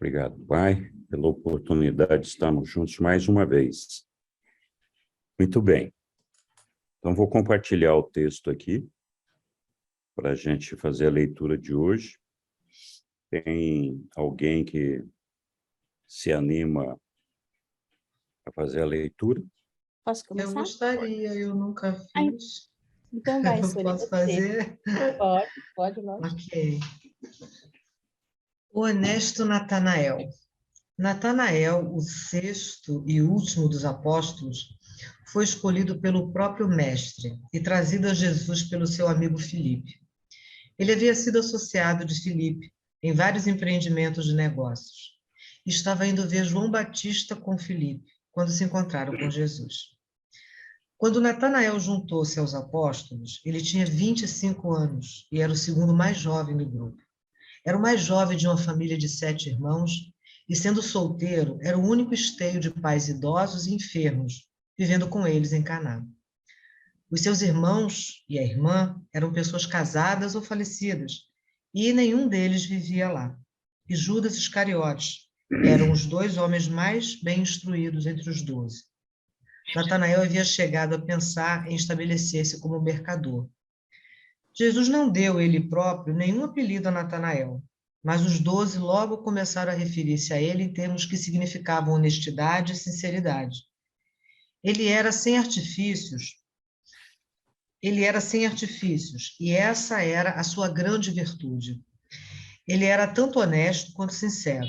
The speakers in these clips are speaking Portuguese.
Obrigado, Pai, pela oportunidade de estarmos juntos mais uma vez. Muito bem. Então, vou compartilhar o texto aqui para a gente fazer a leitura de hoje. Tem alguém que se anima a fazer a leitura? Posso começar? Eu gostaria, eu nunca fiz. Então vai, Eu Sônia, posso você. fazer? Pode, lógico. Ok. O honesto Natanael. Natanael, o sexto e último dos apóstolos, foi escolhido pelo próprio Mestre e trazido a Jesus pelo seu amigo Filipe. Ele havia sido associado de Filipe em vários empreendimentos de negócios. Estava indo ver João Batista com Filipe, quando se encontraram com Jesus. Quando Natanael juntou-se aos apóstolos, ele tinha 25 anos e era o segundo mais jovem do grupo. Era o mais jovem de uma família de 7 irmãos e, sendo solteiro, era o único esteio de pais idosos e enfermos, vivendo com eles em Caná. Os seus irmãos e a irmã eram pessoas casadas ou falecidas, e nenhum deles vivia lá. E Judas Iscariotes eram os 2 homens mais bem instruídos entre os 12. Natanael havia chegado a pensar em estabelecer-se como mercador. Jesus não deu ele próprio nenhum apelido a Natanael, mas os 12 logo começaram a referir-se a ele em termos que significavam honestidade e sinceridade. Ele era sem artifícios, e essa era a sua grande virtude. Ele era tanto honesto quanto sincero.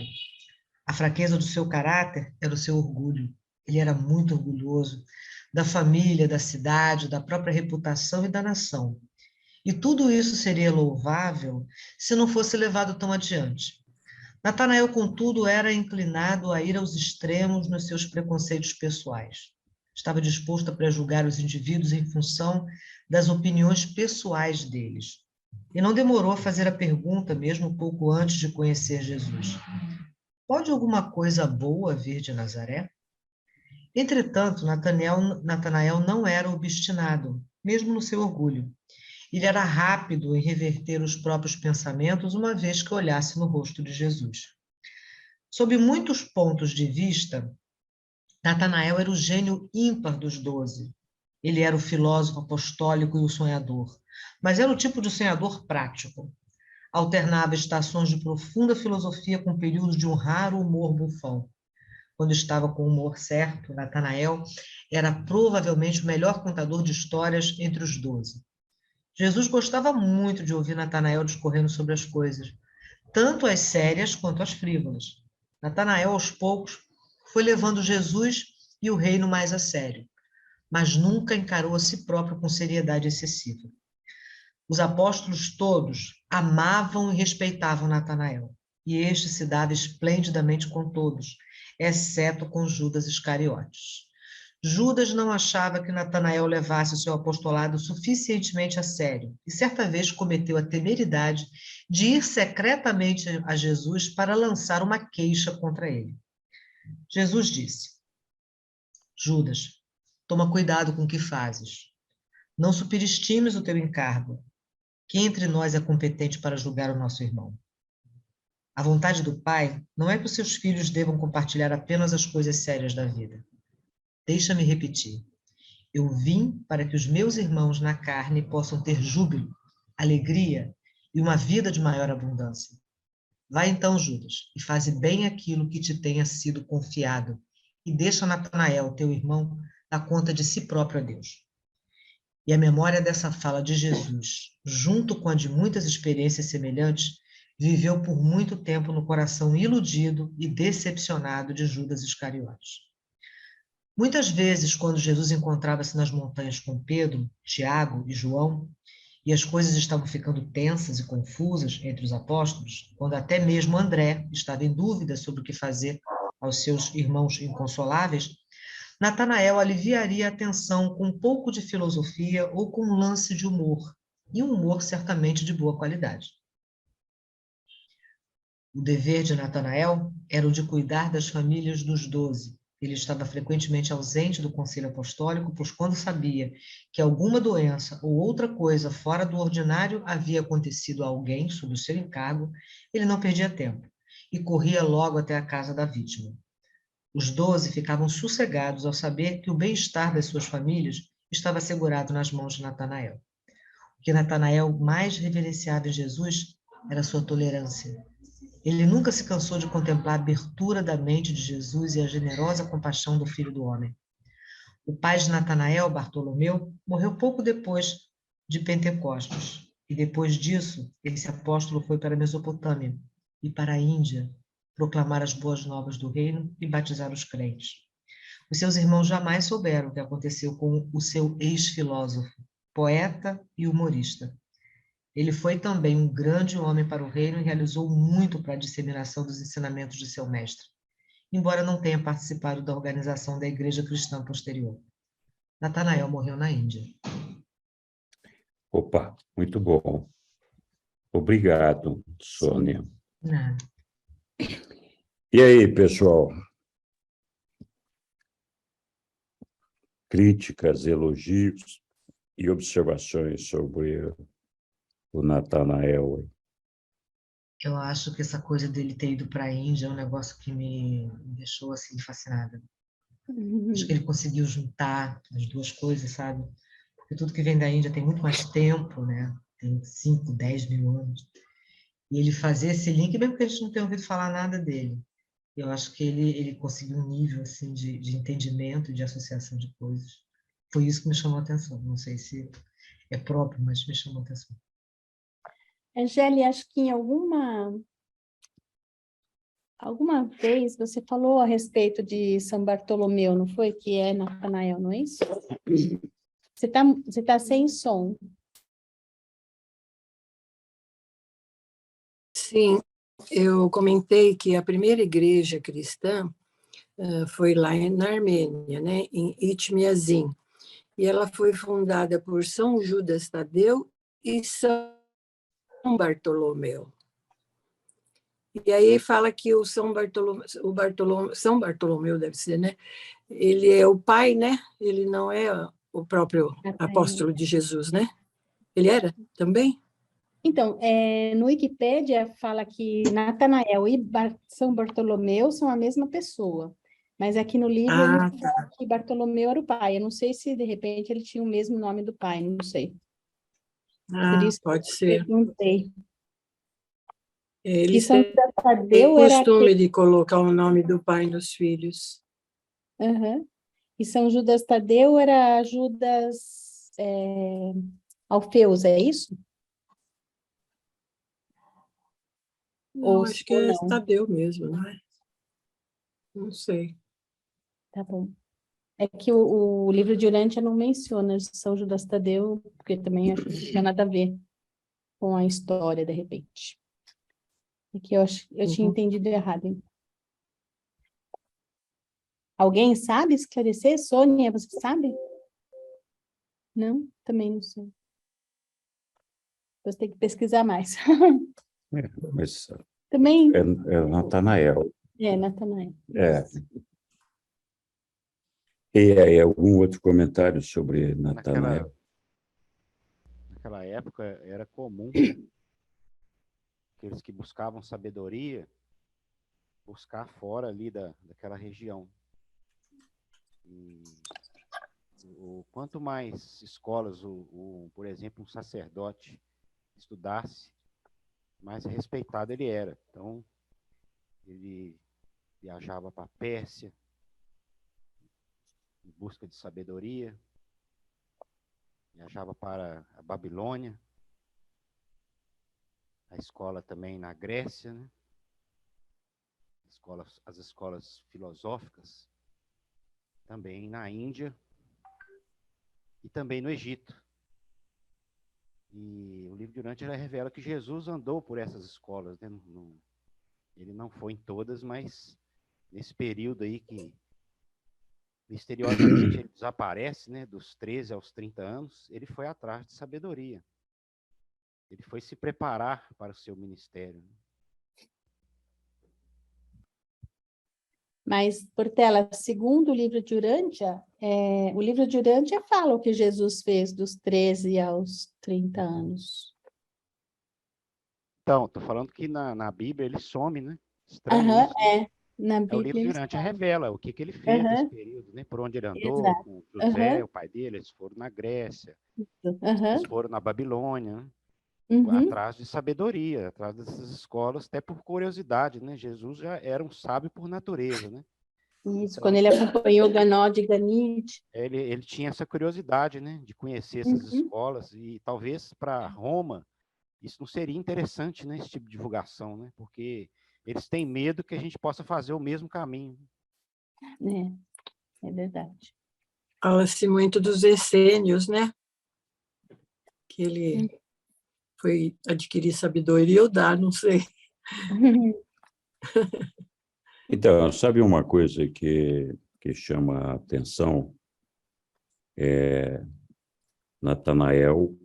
A fraqueza do seu caráter era o seu orgulho. Ele era muito orgulhoso da família, da cidade, da própria reputação e da nação. E tudo isso seria louvável se não fosse levado tão adiante. Natanael, contudo, era inclinado a ir aos extremos nos seus preconceitos pessoais. Estava disposto a prejulgar os indivíduos em função das opiniões pessoais deles. E não demorou a fazer a pergunta, mesmo pouco antes de conhecer Jesus: pode alguma coisa boa vir de Nazaré? Entretanto, Natanael não era obstinado, mesmo no seu orgulho. Ele era rápido em reverter os próprios pensamentos uma vez que olhasse no rosto de Jesus. Sob muitos pontos de vista, Natanael era o gênio ímpar dos 12. Ele era o filósofo apostólico e o sonhador, mas era o tipo de sonhador prático. Alternava estações de profunda filosofia com períodos de um raro humor bufão. Quando estava com o humor certo, Natanael era provavelmente o melhor contador de histórias entre os 12. Jesus gostava muito de ouvir Natanael discorrendo sobre as coisas, tanto as sérias quanto as frívolas. Natanael, aos poucos, foi levando Jesus e o reino mais a sério, mas nunca encarou a si próprio com seriedade excessiva. Os apóstolos todos amavam e respeitavam Natanael, e este se dava esplendidamente com todos, exceto com Judas Iscariotes. Judas não achava que Natanael levasse o seu apostolado suficientemente a sério, e certa vez cometeu a temeridade de ir secretamente a Jesus para lançar uma queixa contra ele. Jesus disse: Judas, toma cuidado com o que fazes. Não superestimes o teu encargo. Quem entre nós é competente para julgar o nosso irmão? A vontade do Pai não é que os seus filhos devam compartilhar apenas as coisas sérias da vida. Deixa-me repetir. Eu vim para que os meus irmãos na carne possam ter júbilo, alegria e uma vida de maior abundância. Vai então, Judas, e faze bem aquilo que te tenha sido confiado, e deixa Natanael, teu irmão, dar conta de si próprio a Deus. E a memória dessa fala de Jesus, junto com a de muitas experiências semelhantes, viveu por muito tempo no coração iludido e decepcionado de Judas Iscariotes. Muitas vezes, quando Jesus encontrava-se nas montanhas com Pedro, Tiago e João, e as coisas estavam ficando tensas e confusas entre os apóstolos, quando até mesmo André estava em dúvida sobre o que fazer aos seus irmãos inconsoláveis, Natanael aliviaria a tensão com um pouco de filosofia ou com um lance de humor, e um humor certamente de boa qualidade. O dever de Natanael era o de cuidar das famílias dos 12. Ele estava frequentemente ausente do conselho apostólico, pois quando sabia que alguma doença ou outra coisa fora do ordinário havia acontecido a alguém sob o seu encargo, ele não perdia tempo. e corria logo até a casa da vítima. Os 12 ficavam sossegados ao saber que o bem-estar das suas famílias estava assegurado nas mãos de Natanael. O que Natanael mais reverenciava em Jesus era sua tolerância. Ele nunca se cansou de contemplar a abertura da mente de Jesus e a generosa compaixão do Filho do Homem. O pai de Natanael, Bartolomeu, morreu pouco depois de Pentecostes. E depois disso, esse apóstolo foi para a Mesopotâmia e para a Índia, proclamar as boas novas do reino e batizar os crentes. Os seus irmãos jamais souberam o que aconteceu com o seu ex-filósofo, poeta e humorista. Ele foi também um grande homem para o reino e realizou muito para a disseminação dos ensinamentos de seu mestre, embora não tenha participado da organização da Igreja Cristã posterior. Natanael morreu na Índia. Opa, muito bom. Obrigado, Sônia. Nada. E aí, pessoal? Críticas, elogios e observações sobre o Natanael. Eu acho que essa coisa dele ter ido para a Índia é um negócio que me deixou assim fascinada. Acho que ele conseguiu juntar as duas coisas, sabe? Porque tudo que vem da Índia tem muito mais tempo, né? Tem 5, 10 mil anos. E ele fazer esse link, mesmo que a gente não tenha ouvido falar nada dele, eu acho que ele conseguiu um nível assim de entendimento e de associação de coisas. Foi isso que me chamou a atenção. Não sei se é próprio, mas me chamou a atenção. Angélia, acho que em alguma vez você falou a respeito de São Bartolomeu, não foi? Que é Natanael, não é isso? Você tá sem som. Sim, eu comentei que a primeira igreja cristã foi lá na Armênia, né, em Itmiazim, e ela foi fundada por São Judas Tadeu e São Bartolomeu. E aí fala que o São Bartolomeu deve ser, né? Ele é o pai, né? Ele não é o próprio apóstolo de Jesus, né? Ele era também? Então, no Wikipédia fala que Natanael e São Bartolomeu são a mesma pessoa. Mas aqui no livro ele fala que Bartolomeu era o pai. Eu não sei se, de repente, ele tinha o mesmo nome do pai, não sei. Por isso Pode que ser. eu perguntei. Eles São têm Tadeu era... costume de colocar o nome do pai nos filhos. Uhum. E São Judas Tadeu era Judas Alfeus, é isso? Não, acho que ou é não? Tadeu mesmo, não é? Não sei. Tá bom. É que o livro de Urântia não menciona São Judas Tadeu, porque também acho que não tinha nada a ver com a história, de repente. É que eu tinha entendido errado. Hein? Alguém sabe esclarecer? Sônia, você sabe? Não? Também não sei. Você tem que pesquisar mais. Mas Também é Natanael. Natanael. É. E aí, algum outro comentário sobre Natanael? Naquela época era comum aqueles que buscavam sabedoria buscar fora ali daquela região. E quanto mais escolas, por exemplo, um sacerdote estudasse, mais respeitado ele era. Então, ele viajava para a Pérsia em busca de sabedoria, viajava para a Babilônia, a escola também na Grécia, né? As escolas filosóficas, também na Índia e também no Egito. E o livro de Urântia revela que Jesus andou por essas escolas, né? Ele não foi em todas, mas nesse período aí que misteriosamente ele desaparece, né? Dos 13 aos 30 anos, ele foi atrás de sabedoria. Ele foi se preparar para o seu ministério. Mas, Portela, segundo o livro de Urântia, o livro de Urântia fala o que Jesus fez dos 13 aos 30 anos. Então, estou falando que na Bíblia ele some, né? Estranho isso, né? Na É o livro Bíblia. Mirante revela o que ele fez nesse período, né? Por onde ele andou, Exato. com José, o pai dele, eles foram na Grécia, eles foram na Babilônia, né? Atrás de sabedoria, atrás dessas escolas, até por curiosidade, né? Jesus já era um sábio por natureza, né? Isso, Então, quando ele acompanhou Ganó de Ganit. ele tinha essa curiosidade, né? De conhecer essas escolas e talvez para Roma isso não seria interessante, né? Esse tipo de divulgação, né? Porque eles têm medo que a gente possa fazer o mesmo caminho. É verdade. Fala-se muito dos essênios, né? Que ele foi adquirir sabedoria ou dar, não sei. Então, sabe uma coisa que chama a atenção? Natanael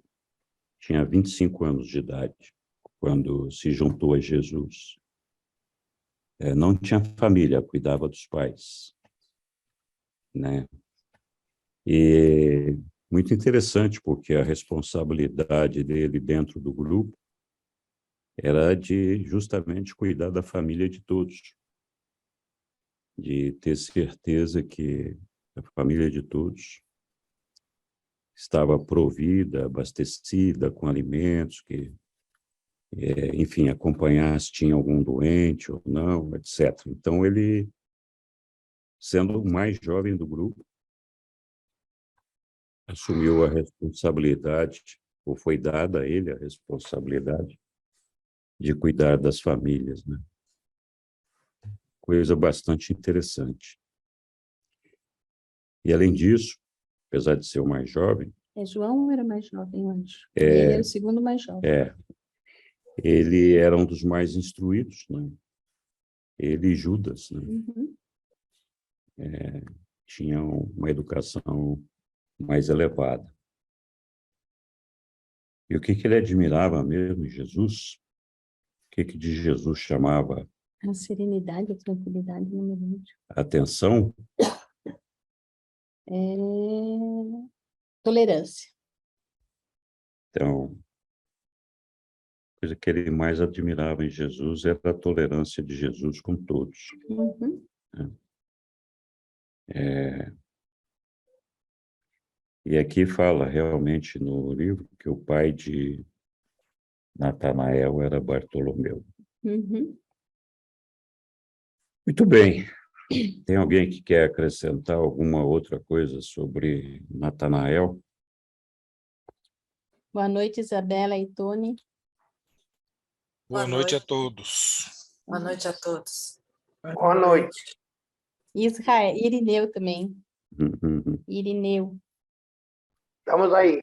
tinha 25 anos de idade quando se juntou a Jesus. Não tinha família, cuidava dos pais, né? E muito interessante, porque a responsabilidade dele dentro do grupo era de justamente cuidar da família de todos, de ter certeza que a família de todos estava provida, abastecida com alimentos, que, enfim, acompanhar se tinha algum doente ou não, etc. Então, ele, sendo o mais jovem do grupo, assumiu a responsabilidade, ou foi dada a ele a responsabilidade de cuidar das famílias, né? Coisa bastante interessante. E, além disso, apesar de ser o mais jovem... João era mais jovem, eu acho. E ele era o segundo mais jovem. Ele era um dos mais instruídos, né? Ele e Judas, né? Tinham uma educação mais elevada. E o que ele admirava mesmo em Jesus? O que de Jesus chamava A serenidade, a tranquilidade no momento. a atenção? Tolerância. Então, a coisa que ele mais admirava em Jesus era a tolerância de Jesus com todos. E aqui fala realmente no livro que o pai de Natanael era Bartolomeu. Muito bem. Tem alguém que quer acrescentar alguma outra coisa sobre Natanael? Boa noite, Isabela e Tony. Boa noite a todos. Boa noite a todos. Boa noite. Israel, Irineu também. Irineu. Estamos aí.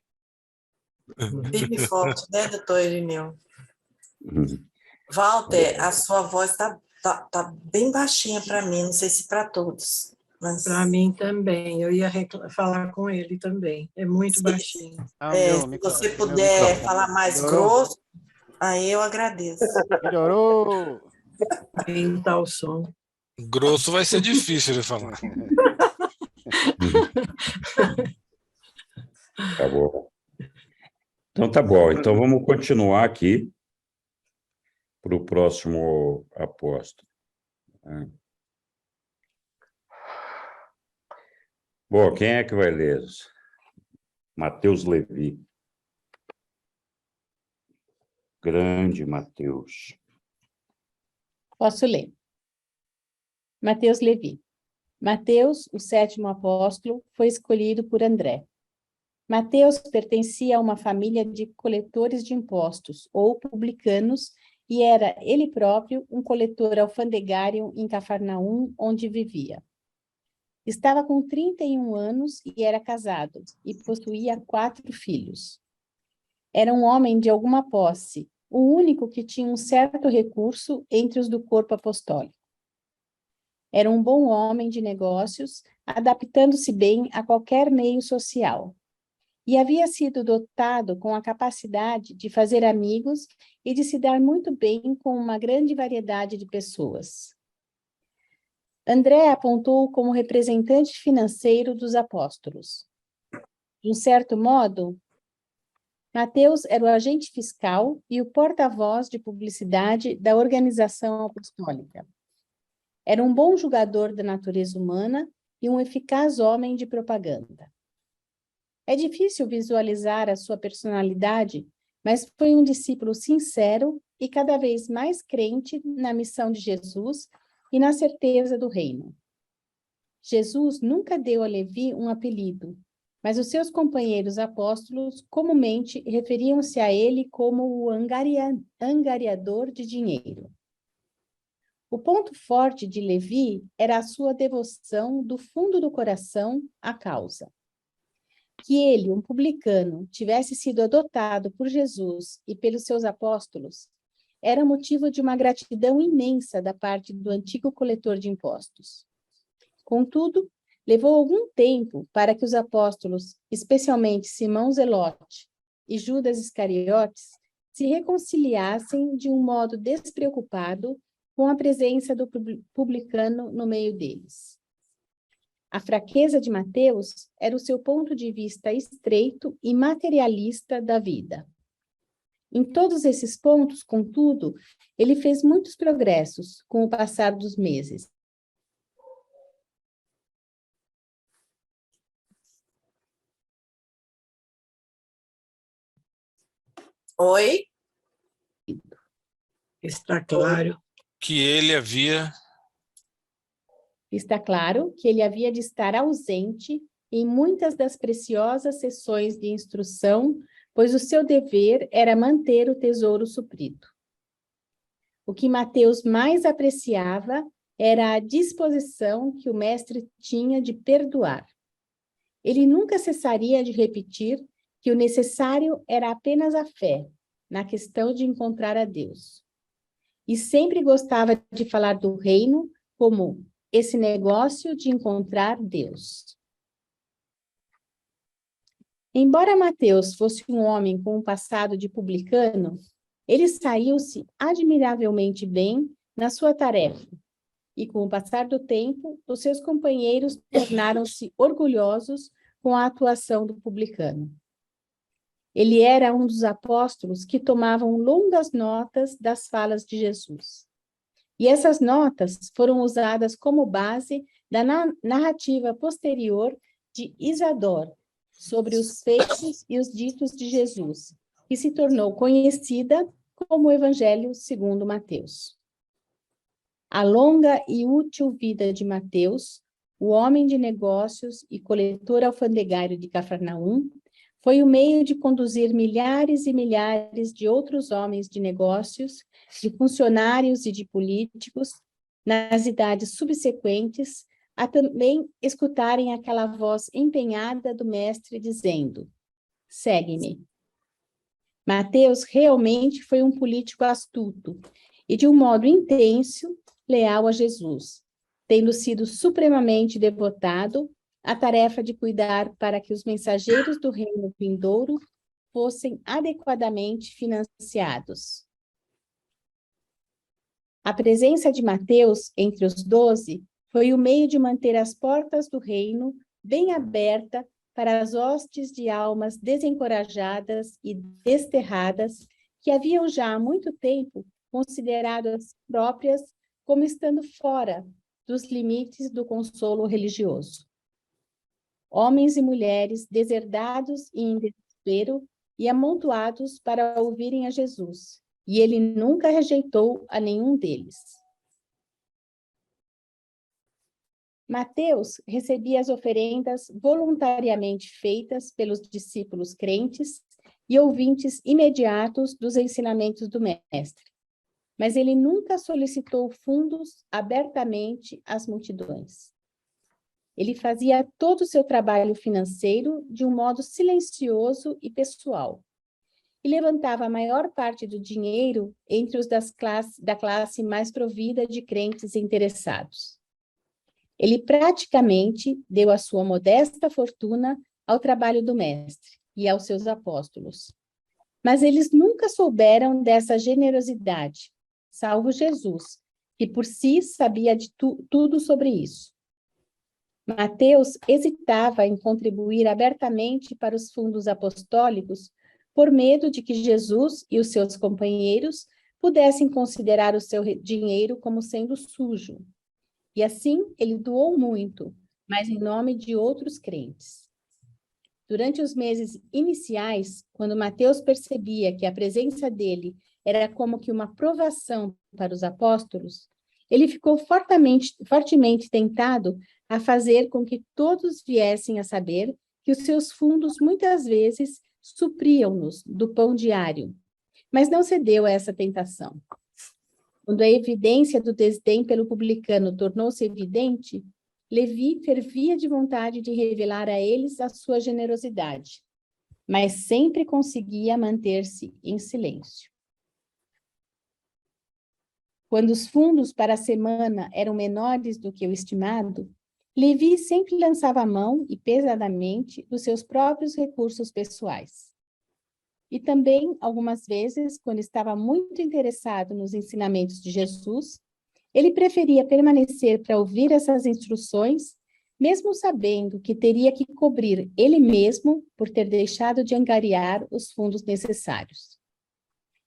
Firme e forte, né, doutor Irineu? Walter, a sua voz tá bem baixinha para mim, não sei se para todos. Mas... Para mim também, eu ia falar com ele também, é muito baixinho. Se você puder falar mais grosso, aí eu agradeço. Melhorou! Aumentar o som. Grosso vai ser difícil de falar. Tá bom. Então, tá bom. Então, vamos continuar aqui para o próximo apóstolo. Bom, quem é que vai ler? Mateus Levi. Grande Mateus. Posso ler. Mateus Levi. Mateus, o 7º apóstolo, foi escolhido por André. Mateus pertencia a uma família de coletores de impostos, ou publicanos, e era ele próprio um coletor alfandegário em Cafarnaum, onde vivia. Estava com 31 anos e era casado, e possuía 4 filhos. Era um homem de alguma posse, o único que tinha um certo recurso entre os do corpo apostólico. Era um bom homem de negócios, adaptando-se bem a qualquer meio social. E havia sido dotado com a capacidade de fazer amigos e de se dar muito bem com uma grande variedade de pessoas. André apontou como representante financeiro dos apóstolos. De um certo modo, Mateus era o agente fiscal e o porta-voz de publicidade da organização apostólica. Era um bom julgador da natureza humana e um eficaz homem de propaganda. É difícil visualizar a sua personalidade, mas foi um discípulo sincero e cada vez mais crente na missão de Jesus e na certeza do reino. Jesus nunca deu a Levi um apelido, mas os seus companheiros apóstolos comumente referiam-se a ele como o angariador de dinheiro. O ponto forte de Levi era a sua devoção do fundo do coração à causa. Que ele, um publicano, tivesse sido adotado por Jesus e pelos seus apóstolos, era motivo de uma gratidão imensa da parte do antigo coletor de impostos. Contudo, levou algum tempo para que os apóstolos, especialmente Simão Zelote e Judas Iscariotes, se reconciliassem de um modo despreocupado com a presença do publicano no meio deles. A fraqueza de Mateus era o seu ponto de vista estreito e materialista da vida. Em todos esses pontos, contudo, ele fez muitos progressos com o passar dos meses. Oi? Está claro. Que ele havia... Está claro que ele havia de estar ausente em muitas das preciosas sessões de instrução, pois o seu dever era manter o tesouro suprido. O que Mateus mais apreciava era a disposição que o mestre tinha de perdoar. Ele nunca cessaria de repetir que o necessário era apenas a fé, na questão de encontrar a Deus. E sempre gostava de falar do reino como esse negócio de encontrar Deus. Embora Mateus fosse um homem com um passado de publicano, ele saiu-se admiravelmente bem na sua tarefa, e com o passar do tempo, os seus companheiros tornaram-se orgulhosos com a atuação do publicano. Ele era um dos apóstolos que tomavam longas notas das falas de Jesus. E essas notas foram usadas como base da narrativa posterior de Isador sobre os feitos e os ditos de Jesus, que se tornou conhecida como o Evangelho segundo Mateus. A longa e útil vida de Mateus, o homem de negócios e coletor alfandegário de Cafarnaum, foi o meio de conduzir milhares e milhares de outros homens de negócios, de funcionários e de políticos, nas idades subsequentes, a também escutarem aquela voz empenhada do mestre dizendo: segue-me. Mateus realmente foi um político astuto e, de um modo intenso, leal a Jesus, tendo sido supremamente devotado à tarefa de cuidar para que os mensageiros do reino vindouro fossem adequadamente financiados. A presença de Mateus entre os 12 foi o meio de manter as portas do reino bem aberta para as hostes de almas desencorajadas e desterradas que haviam já há muito tempo considerado as próprias como estando fora dos limites do consolo religioso. Homens e mulheres deserdados e em desespero e amontoados para ouvirem a Jesus, e ele nunca rejeitou a nenhum deles. Mateus recebia as oferendas voluntariamente feitas pelos discípulos crentes e ouvintes imediatos dos ensinamentos do mestre, mas ele nunca solicitou fundos abertamente às multidões. Ele fazia todo o seu trabalho financeiro de um modo silencioso e pessoal, e levantava a maior parte do dinheiro entre os da classe mais provida de crentes interessados. Ele praticamente deu a sua modesta fortuna ao trabalho do mestre e aos seus apóstolos. Mas eles nunca souberam dessa generosidade, salvo Jesus, que por si sabia de tudo sobre isso. Mateus hesitava em contribuir abertamente para os fundos apostólicos por medo de que Jesus e os seus companheiros pudessem considerar o seu dinheiro como sendo sujo. E assim, ele doou muito, mas em nome de outros crentes. Durante os meses iniciais, quando Mateus percebia que a presença dele era como que uma provação para os apóstolos, ele ficou fortemente tentado a fazer com que todos viessem a saber que os seus fundos muitas vezes supriam-nos do pão diário, mas não cedeu a essa tentação. Quando a evidência do desdém pelo publicano tornou-se evidente, Levi fervia de vontade de revelar a eles a sua generosidade, mas sempre conseguia manter-se em silêncio. Quando os fundos para a semana eram menores do que o estimado, Levi sempre lançava a mão e pesadamente dos seus próprios recursos pessoais. E também, algumas vezes, quando estava muito interessado nos ensinamentos de Jesus, ele preferia permanecer para ouvir essas instruções, mesmo sabendo que teria que cobrir ele mesmo por ter deixado de angariar os fundos necessários.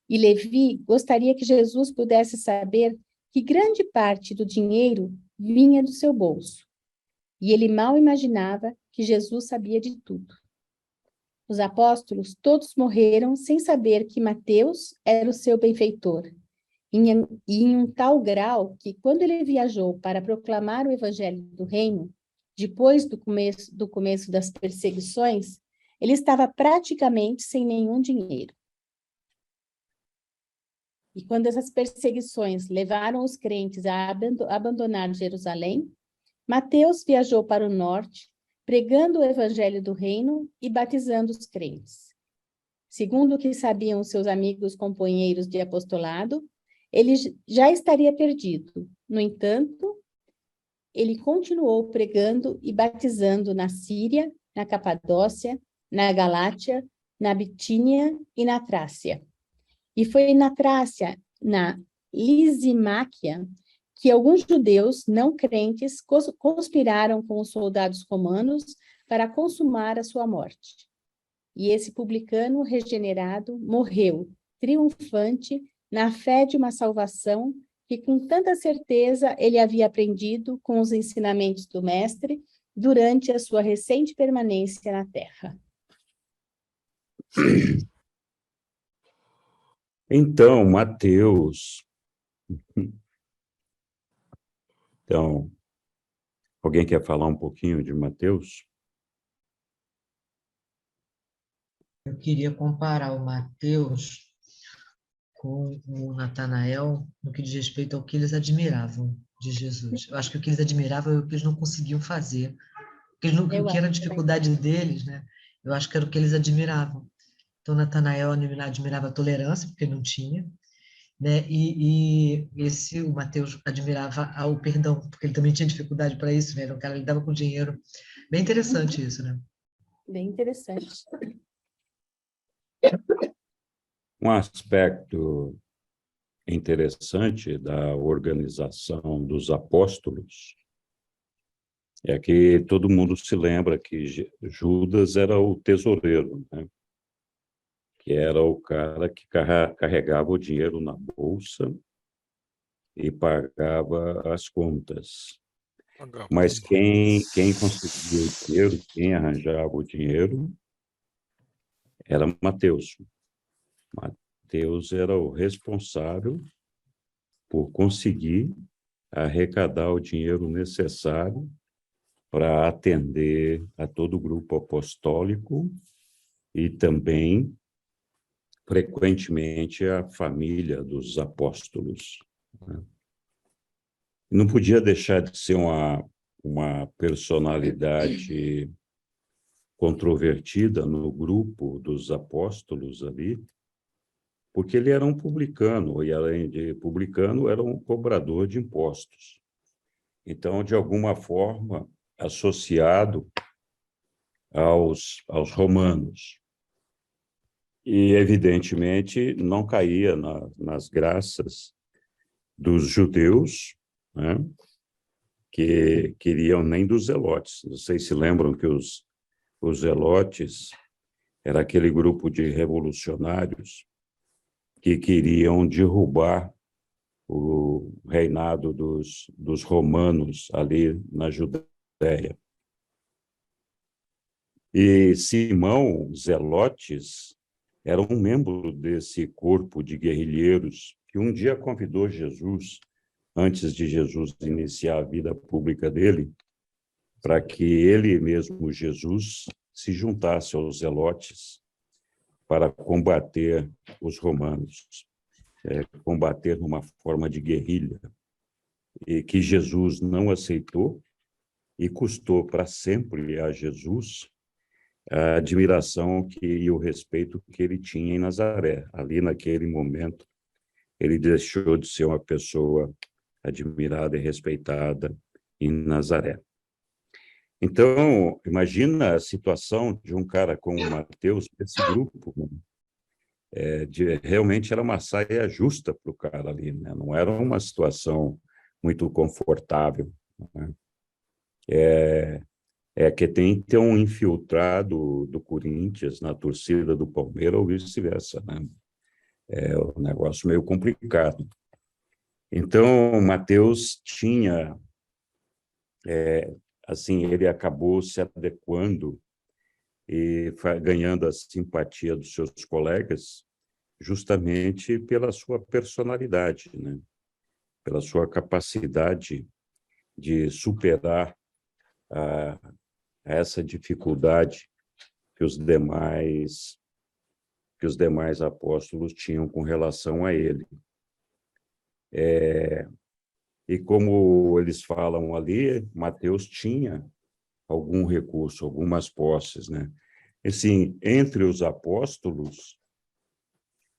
E Levi gostaria que Jesus pudesse saber que grande parte do dinheiro vinha do seu bolso. E ele mal imaginava que Jesus sabia de tudo. Os apóstolos todos morreram sem saber que Mateus era o seu benfeitor, em um tal grau que, quando ele viajou para proclamar o evangelho do reino, depois do começo das perseguições, ele estava praticamente sem nenhum dinheiro. E quando essas perseguições levaram os crentes a abandonar Jerusalém, Mateus viajou para o norte, pregando o evangelho do reino e batizando os crentes. Segundo o que sabiam seus amigos companheiros de apostolado, ele já estaria perdido. No entanto, ele continuou pregando e batizando na Síria, na Capadócia, na Galátia, na Bitínia e na Trácia. E foi na Trácia, na Lisimáquia, que alguns judeus não crentes conspiraram com os soldados romanos para consumar a sua morte. E esse publicano regenerado morreu, triunfante, na fé de uma salvação que com tanta certeza ele havia aprendido com os ensinamentos do Mestre durante a sua recente permanência na Terra. Então, Mateus. Então, alguém quer falar um pouquinho de Mateus? Eu queria comparar o Mateus com o Natanael no que diz respeito ao que eles admiravam de Jesus. Eu acho que o que eles admiravam é o que eles não conseguiam fazer. O que era a dificuldade deles, né? Eu acho que era o que eles admiravam. Então, Natanael admirava a tolerância, porque não tinha, né? O Mateus admirava o perdão, porque ele também tinha dificuldade para isso, né? Era um cara que lidava com dinheiro. Bem interessante isso, né? Bem interessante. Um aspecto interessante da organização dos apóstolos é que todo mundo se lembra que Judas era o tesoureiro, né? Que era o cara que carregava o dinheiro na bolsa e pagava as contas. Mas quem conseguia o dinheiro, quem arranjava o dinheiro, era Mateus. Mateus era o responsável por conseguir arrecadar o dinheiro necessário para atender a todo o grupo apostólico e também, frequentemente, a família dos apóstolos. Não podia deixar de ser uma personalidade controvertida no grupo dos apóstolos ali, porque ele era um publicano, e além de publicano, era um cobrador de impostos. Então, de alguma forma, associado aos romanos. E, evidentemente, não caía nas graças dos judeus, né, que queriam nem dos zelotes. Vocês se lembram que os zelotes Era aquele grupo de revolucionários que queriam derrubar o reinado dos romanos ali na Judéia. E Simão Zelotes era um membro desse corpo de guerrilheiros que um dia convidou Jesus, antes de Jesus iniciar a vida pública dele, para que ele mesmo, Jesus, se juntasse aos zelotes para combater os romanos, combater numa forma de guerrilha, e que Jesus não aceitou, e custou para sempre a Jesus a admiração e o respeito que ele tinha em Nazaré. Ali, naquele momento, ele deixou de ser uma pessoa admirada e respeitada em Nazaré. Então, imagina a situação de um cara como Mateus, esse grupo, realmente era uma saia justa para o cara ali, né? Não era uma situação muito confortável, né? Que tem que ter um infiltrado do Corinthians na torcida do Palmeiras ou vice-versa, né? É um negócio meio complicado. Então, Mateus tinha, assim, ele acabou se adequando e ganhando a simpatia dos seus colegas justamente pela sua personalidade, né? Pela sua capacidade de superar essa dificuldade que os demais apóstolos tinham com relação a ele. E como eles falam ali, Mateus tinha algum recurso, algumas posses, né? Assim, entre os apóstolos,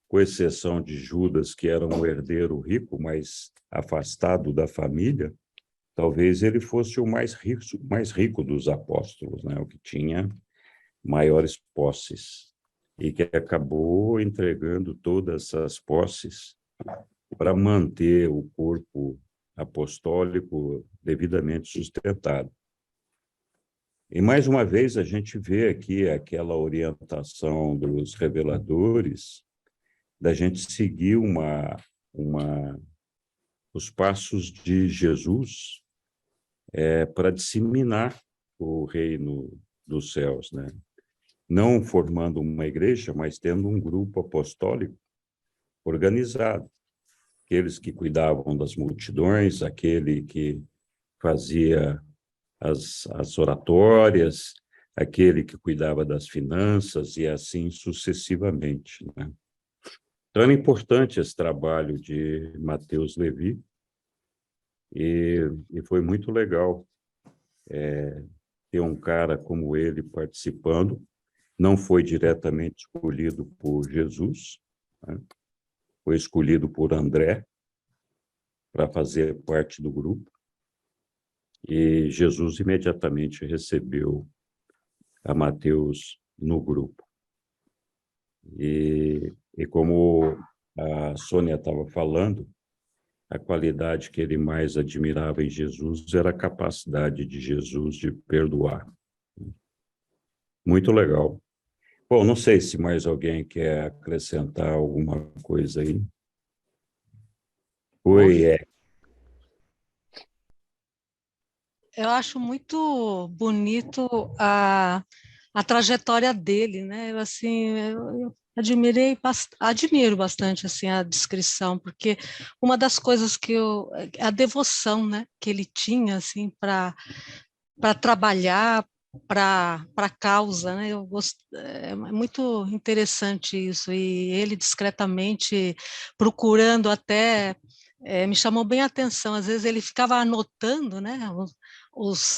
com exceção de Judas, que era um herdeiro rico, mas afastado da família, talvez ele fosse o mais rico dos apóstolos, né? O que tinha maiores posses, e que acabou entregando todas essas posses para manter o corpo apostólico devidamente sustentado. E, mais uma vez, a gente vê aqui aquela orientação dos reveladores da gente seguir os passos de Jesus para disseminar o reino dos céus, né? Não formando uma igreja, mas tendo um grupo apostólico organizado. Aqueles que cuidavam das multidões, aquele que fazia as oratórias, aquele que cuidava das finanças e assim sucessivamente, né? Então, era importante esse trabalho de Mateus Levi e foi muito legal ter um cara como ele participando. Não foi diretamente escolhido por Jesus, né? Foi escolhido por André para fazer parte do grupo. E Jesus imediatamente recebeu a Mateus no grupo. E como a Sônia estava falando, a qualidade que ele mais admirava em Jesus era a capacidade de Jesus de perdoar. Muito legal. Bom, não sei se mais alguém quer acrescentar alguma coisa aí. Oi, Eu acho muito bonito a trajetória dele, né? Eu admiro bastante assim a descrição, porque uma das coisas a devoção, né, que ele tinha assim para trabalhar para a causa, né? É muito interessante isso, e ele discretamente procurando até me chamou bem a atenção. Às vezes ele ficava anotando, né,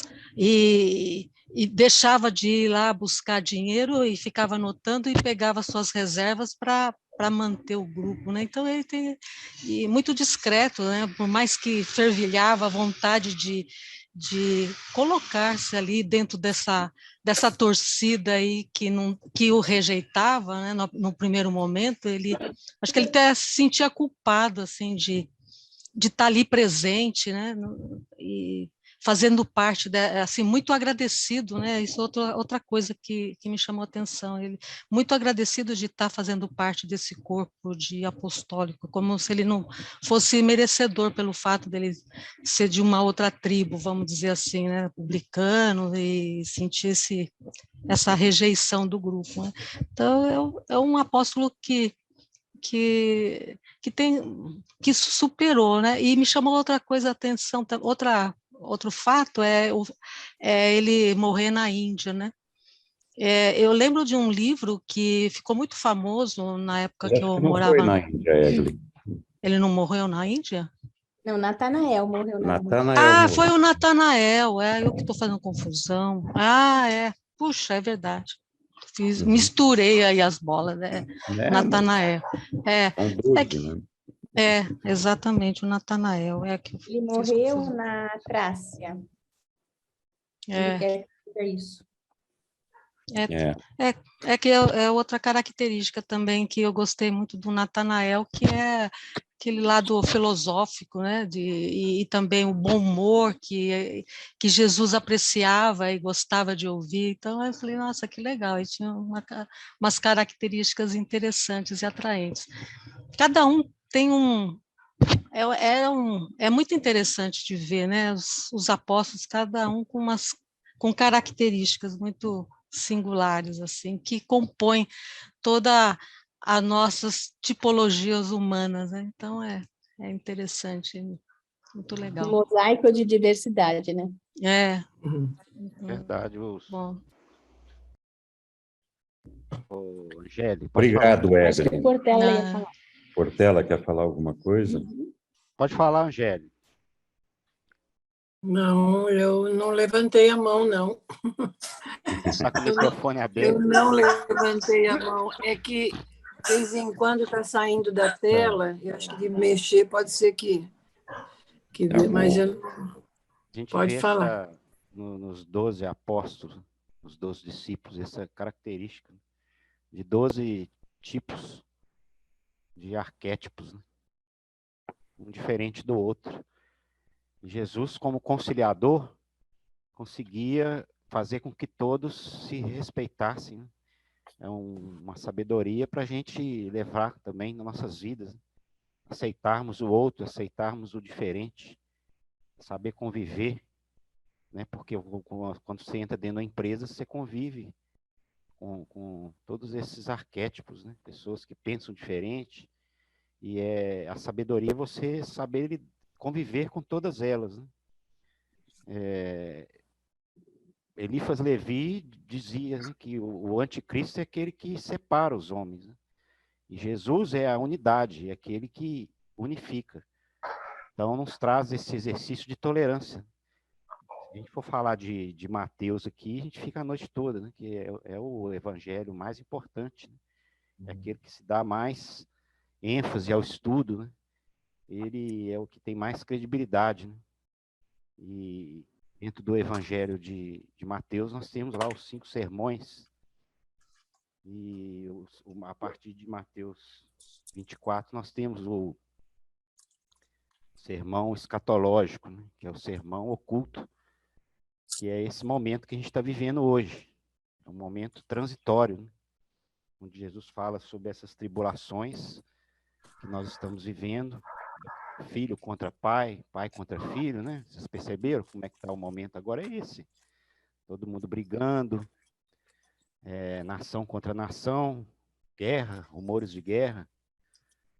e deixava de ir lá buscar dinheiro e ficava anotando e pegava suas reservas para manter o grupo, né? Então ele e muito discreto, né? Por mais que fervilhava a vontade de colocar-se ali dentro dessa torcida aí que o rejeitava, né? No primeiro momento, acho que ele até se sentia culpado assim de estar ali presente, né? fazendo parte, assim, muito agradecido, né? Isso é outra coisa que me chamou a atenção. Ele muito agradecido de estar fazendo parte desse corpo de apostólico, como se ele não fosse merecedor pelo fato dele ser de uma outra tribo, vamos dizer assim, né? Publicano, e sentir essa rejeição do grupo, né? Então, é um apóstolo que superou, né? E me chamou outra coisa a atenção, outro fato é ele morrer na Índia, né? Eu lembro de um livro que ficou muito famoso na época que Acho eu que não foi morava. na Índia, Egli. Ele não morreu na Índia? Não, Natanael morreu na Índia. Natanael Ah, morreu. foi o Natanael, eu que estou fazendo confusão. Ah, é. Puxa, é verdade. Misturei aí as bolas, né? Natanael. São 12, né? Exatamente, o Natanael. Que Ele morreu na Trácia. Ele quer dizer isso. Que é outra característica também que eu gostei muito do Natanael, que é aquele lado filosófico, né, e também o bom humor que Jesus apreciava e gostava de ouvir. Então eu falei, nossa, que legal, e tinha umas características interessantes e atraentes. Cada um tem é muito interessante de ver, né, os apóstolos, cada um com características muito singulares, assim, que compõem toda as nossas tipologias humanas, né? Então é interessante, muito legal. Um mosaico de diversidade, né? Verdade. Bom. Angélica, obrigado, Acho que Egli. o Portela ia falar. Portela quer falar alguma coisa? Pode falar, Angélica. Não, eu não levantei a mão, não. Está com o microfone aberto. Eu não levantei a mão. É que, de vez em quando, está saindo da tela, e acho que de mexer pode ser que mas eu... A gente pode vê falar. Nos 12 apóstolos, nos 12 discípulos, essa característica de 12 tipos de arquétipos, né? Um diferente do outro. Jesus, como conciliador, conseguia fazer com que todos se respeitassem, né? É uma sabedoria para a gente levar também nas nossas vidas, né? Aceitarmos o outro, aceitarmos o diferente, saber conviver, né? Porque quando você entra dentro da empresa, você convive com todos esses arquétipos, né? Pessoas que pensam diferente, e a sabedoria é você saber conviver com todas elas, né? Elifas Levi dizia, né, que o anticristo é aquele que separa os homens, né? E Jesus é a unidade, é aquele que unifica. Então, nos traz esse exercício de tolerância. Se a gente for falar de Mateus aqui, a gente fica a noite toda, né? Que é o evangelho mais importante, né? É aquele que se dá mais ênfase ao estudo, né? Ele é o que tem mais credibilidade, né? E dentro do evangelho de Mateus, nós temos lá os 5 sermões, e a partir de Mateus 24, nós temos o sermão escatológico, né? Que é o sermão oculto, que é esse momento que a gente está vivendo hoje. É um momento transitório, né? Onde Jesus fala sobre essas tribulações que nós estamos vivendo, filho contra pai, pai contra filho, né? Vocês perceberam como é que está o momento agora? É esse. Todo mundo brigando, nação contra nação, guerra, rumores de guerra,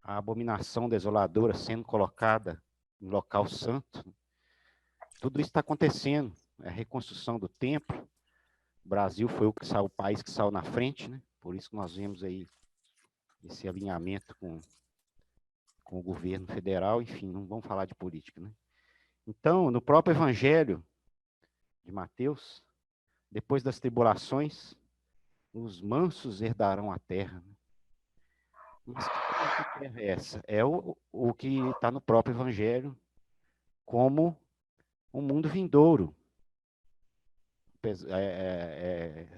a abominação desoladora sendo colocada em local santo. Tudo isso está acontecendo. A reconstrução do templo. O Brasil foi o país que saiu na frente, né? Por isso que nós vemos aí esse alinhamento com o governo federal. Enfim, não vamos falar de política, né? Então, no próprio Evangelho de Mateus, depois das tribulações, os mansos herdarão a terra. Mas que terra é essa? É o que está no próprio Evangelho como um mundo vindouro.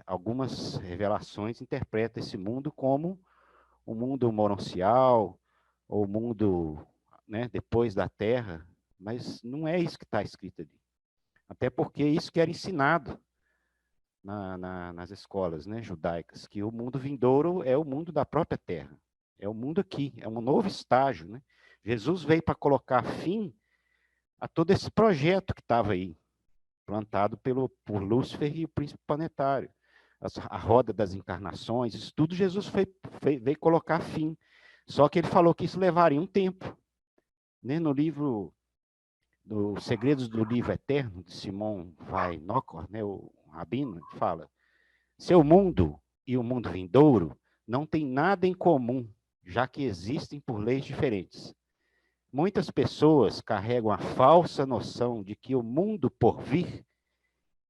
Algumas revelações interpretam esse mundo como o mundo mononcial, ou o mundo, né, depois da terra, mas não é isso que está escrito ali. Até porque isso que era ensinado nas escolas, né, judaicas, que o mundo vindouro é o mundo da própria terra, é o mundo aqui, é um novo estágio, né? Jesus veio para colocar fim a todo esse projeto que estava aí, plantado por Lúcifer e o príncipe planetário, a roda das encarnações, isso tudo Jesus veio colocar fim. Só que ele falou que isso levaria um tempo. Né? No livro, Os Segredos do Livro Eterno, de Simon Weinokur, né, o rabino, fala: seu mundo e o mundo vindouro não têm nada em comum, já que existem por leis diferentes. Muitas pessoas carregam a falsa noção de que o mundo por vir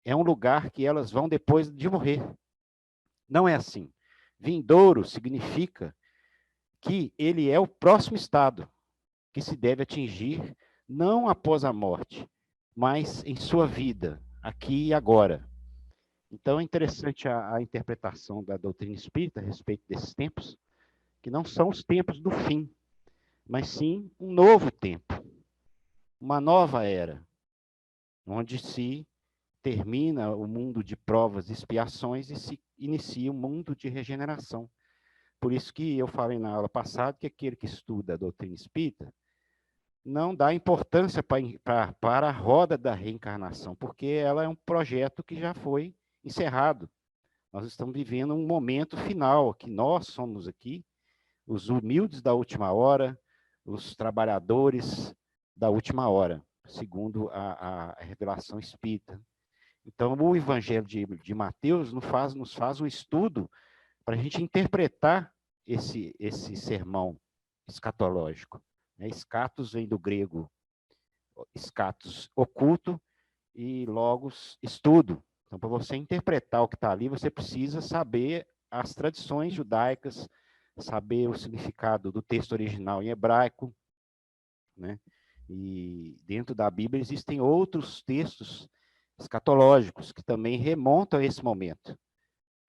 é um lugar que elas vão depois de morrer. Não é assim. Vindouro significa que ele é o próximo estado que se deve atingir não após a morte, mas em sua vida, aqui e agora. Então é interessante a interpretação da doutrina espírita a respeito desses tempos, que não são os tempos do fim, mas sim um novo tempo, uma nova era, onde se termina o mundo de provas e expiações e se inicia o mundo de regeneração. Por isso que eu falei na aula passada que aquele que estuda a doutrina espírita não dá importância para a roda da reencarnação, porque ela é um projeto que já foi encerrado. Nós estamos vivendo um momento final, que nós somos aqui, os humildes da última hora, os trabalhadores da última hora, segundo a revelação espírita. Então, o Evangelho de Mateus nos faz um estudo para a gente interpretar esse sermão escatológico. Escatos vem do grego escatos, oculto, e logos, estudo. Então, para você interpretar o que está ali, você precisa saber as tradições judaicas, saber o significado do texto original em hebraico, né? E dentro da Bíblia existem outros textos escatológicos que também remontam a esse momento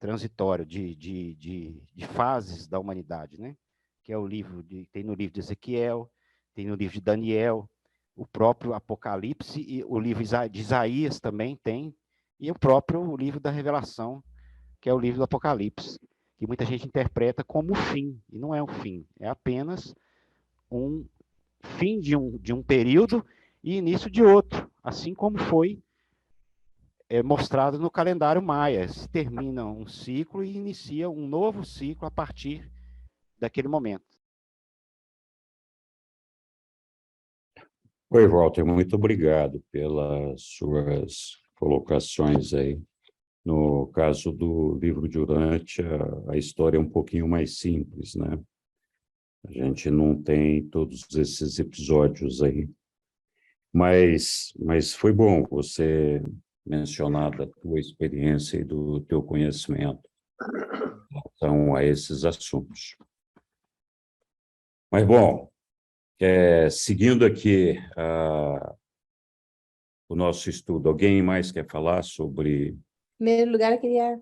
transitório de fases da humanidade, né? Que é o livro tem no livro de Ezequiel, tem no livro de Daniel, o próprio Apocalipse, e o livro de Isaías também tem, e o próprio livro da Revelação, que é o livro do Apocalipse, que muita gente interpreta como fim, e não é um fim, é apenas um fim de um período e início de outro, assim como foi mostrado no calendário maia. Se termina um ciclo e inicia um novo ciclo a partir daquele momento. Oi, Walter, muito obrigado pelas suas colocações aí. No caso do livro de Urântia, a história é um pouquinho mais simples, né? A gente não tem todos esses episódios aí. Mas foi bom você mencionar da tua experiência e do teu conhecimento em relação a esses assuntos. Mas, bom, seguindo aqui o nosso estudo, alguém mais quer falar sobre... Em primeiro lugar, eu queria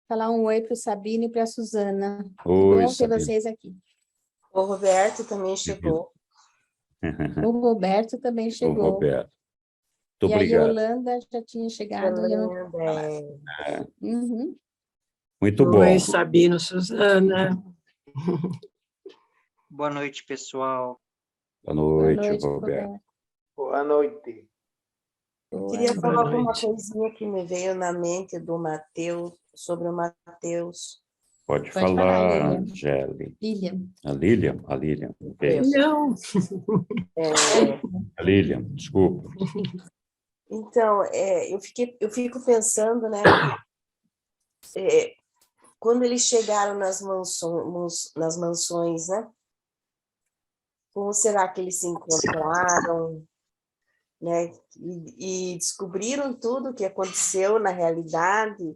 falar um oi para o Sabino e para a Suzana. Oi, bom ter Sabino. vocês aqui. O Roberto também chegou. O Roberto também O chegou. Roberto. Muito e obrigado. a Yolanda já tinha chegado. Uhum. Muito bom. Oi, Sabino, Suzana. Boa noite, pessoal. Boa noite, Boa noite, Roberto. Boa noite. Eu queria falar alguma coisinha que me veio na mente do Mateus, sobre o Mateus. Pode falar, Angélica. Lilian. A Lilian? A Lilian. Okay. Não. A Lilian, desculpa. Então, eu fico pensando, né? Quando eles chegaram nas mansões, né? Como será que eles se encontraram, né? E descobriram tudo o que aconteceu na realidade,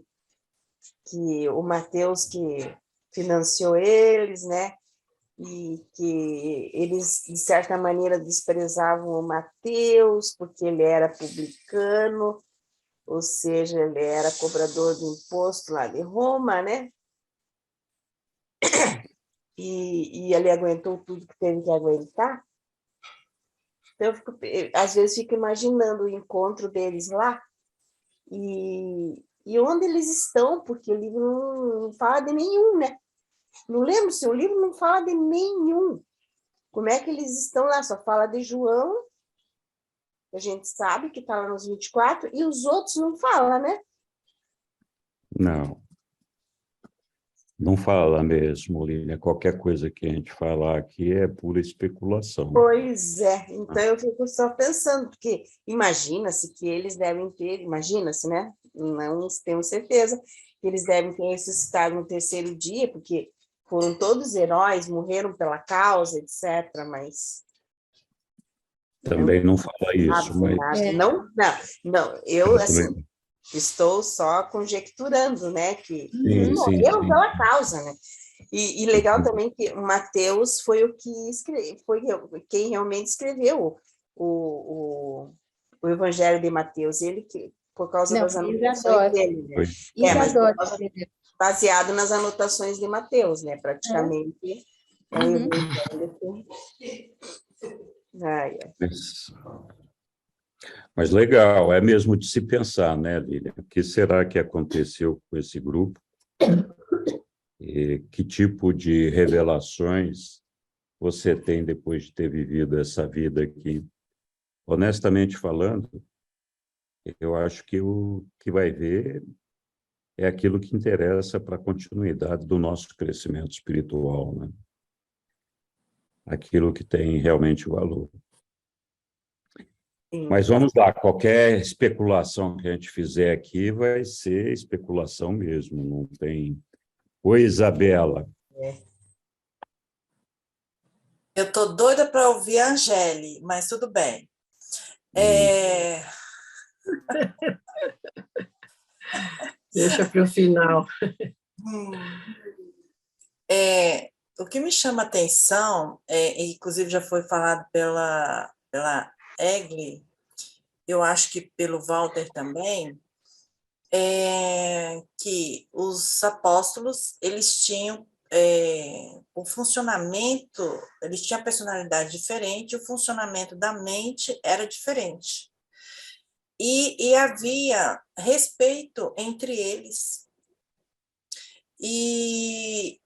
que o Mateus que financiou eles, né? E que eles, de certa maneira, desprezavam o Mateus, porque ele era publicano, ou seja, ele era cobrador do imposto lá de Roma, né? E ele aguentou tudo que teve que aguentar. Então, às vezes, fico imaginando o encontro deles lá e onde eles estão, porque o livro não fala de nenhum, né? Não lembro se o livro não fala de nenhum. Como é que eles estão lá? Só fala de João, a gente sabe que está lá nos 24, e os outros não falam, né? Não. Não fala mesmo, Lília. Qualquer coisa que a gente falar aqui é pura especulação. Pois é. Então, eu fico só pensando, porque imagina-se que eles devem ter, imagina-se, né? Não tenho certeza que eles devem ter ressuscitado no terceiro dia, porque foram todos heróis, morreram pela causa, etc., mas... Também não fala isso, mas... Não, eu, assim, estou só conjecturando, né, que morreram pela causa, né? E legal também que o Mateus foi o que foi quem realmente escreveu o Evangelho de Mateus, ele que, por causa das anotações dele, né? Mas baseado nas anotações de Mateus, né? Praticamente é o Evangelho. Mas legal, é mesmo de se pensar, né, Lília? O que será que aconteceu com esse grupo? E que tipo de revelações você tem depois de ter vivido essa vida aqui? Honestamente falando, eu acho que o que vai ver é aquilo que interessa para a continuidade do nosso crescimento espiritual, né? Aquilo que tem realmente valor. Mas vamos lá, qualquer especulação que a gente fizer aqui vai ser especulação mesmo, não tem... Oi, Isabela. Eu estou doida para ouvir a Angélica, mas tudo bem. Deixa para o final. O que me chama a atenção, inclusive já foi falado pela Egli, eu acho que pelo Walter também, que os apóstolos, eles tinham o funcionamento, eles tinham a personalidade diferente, o funcionamento da mente era diferente. E havia respeito entre eles. E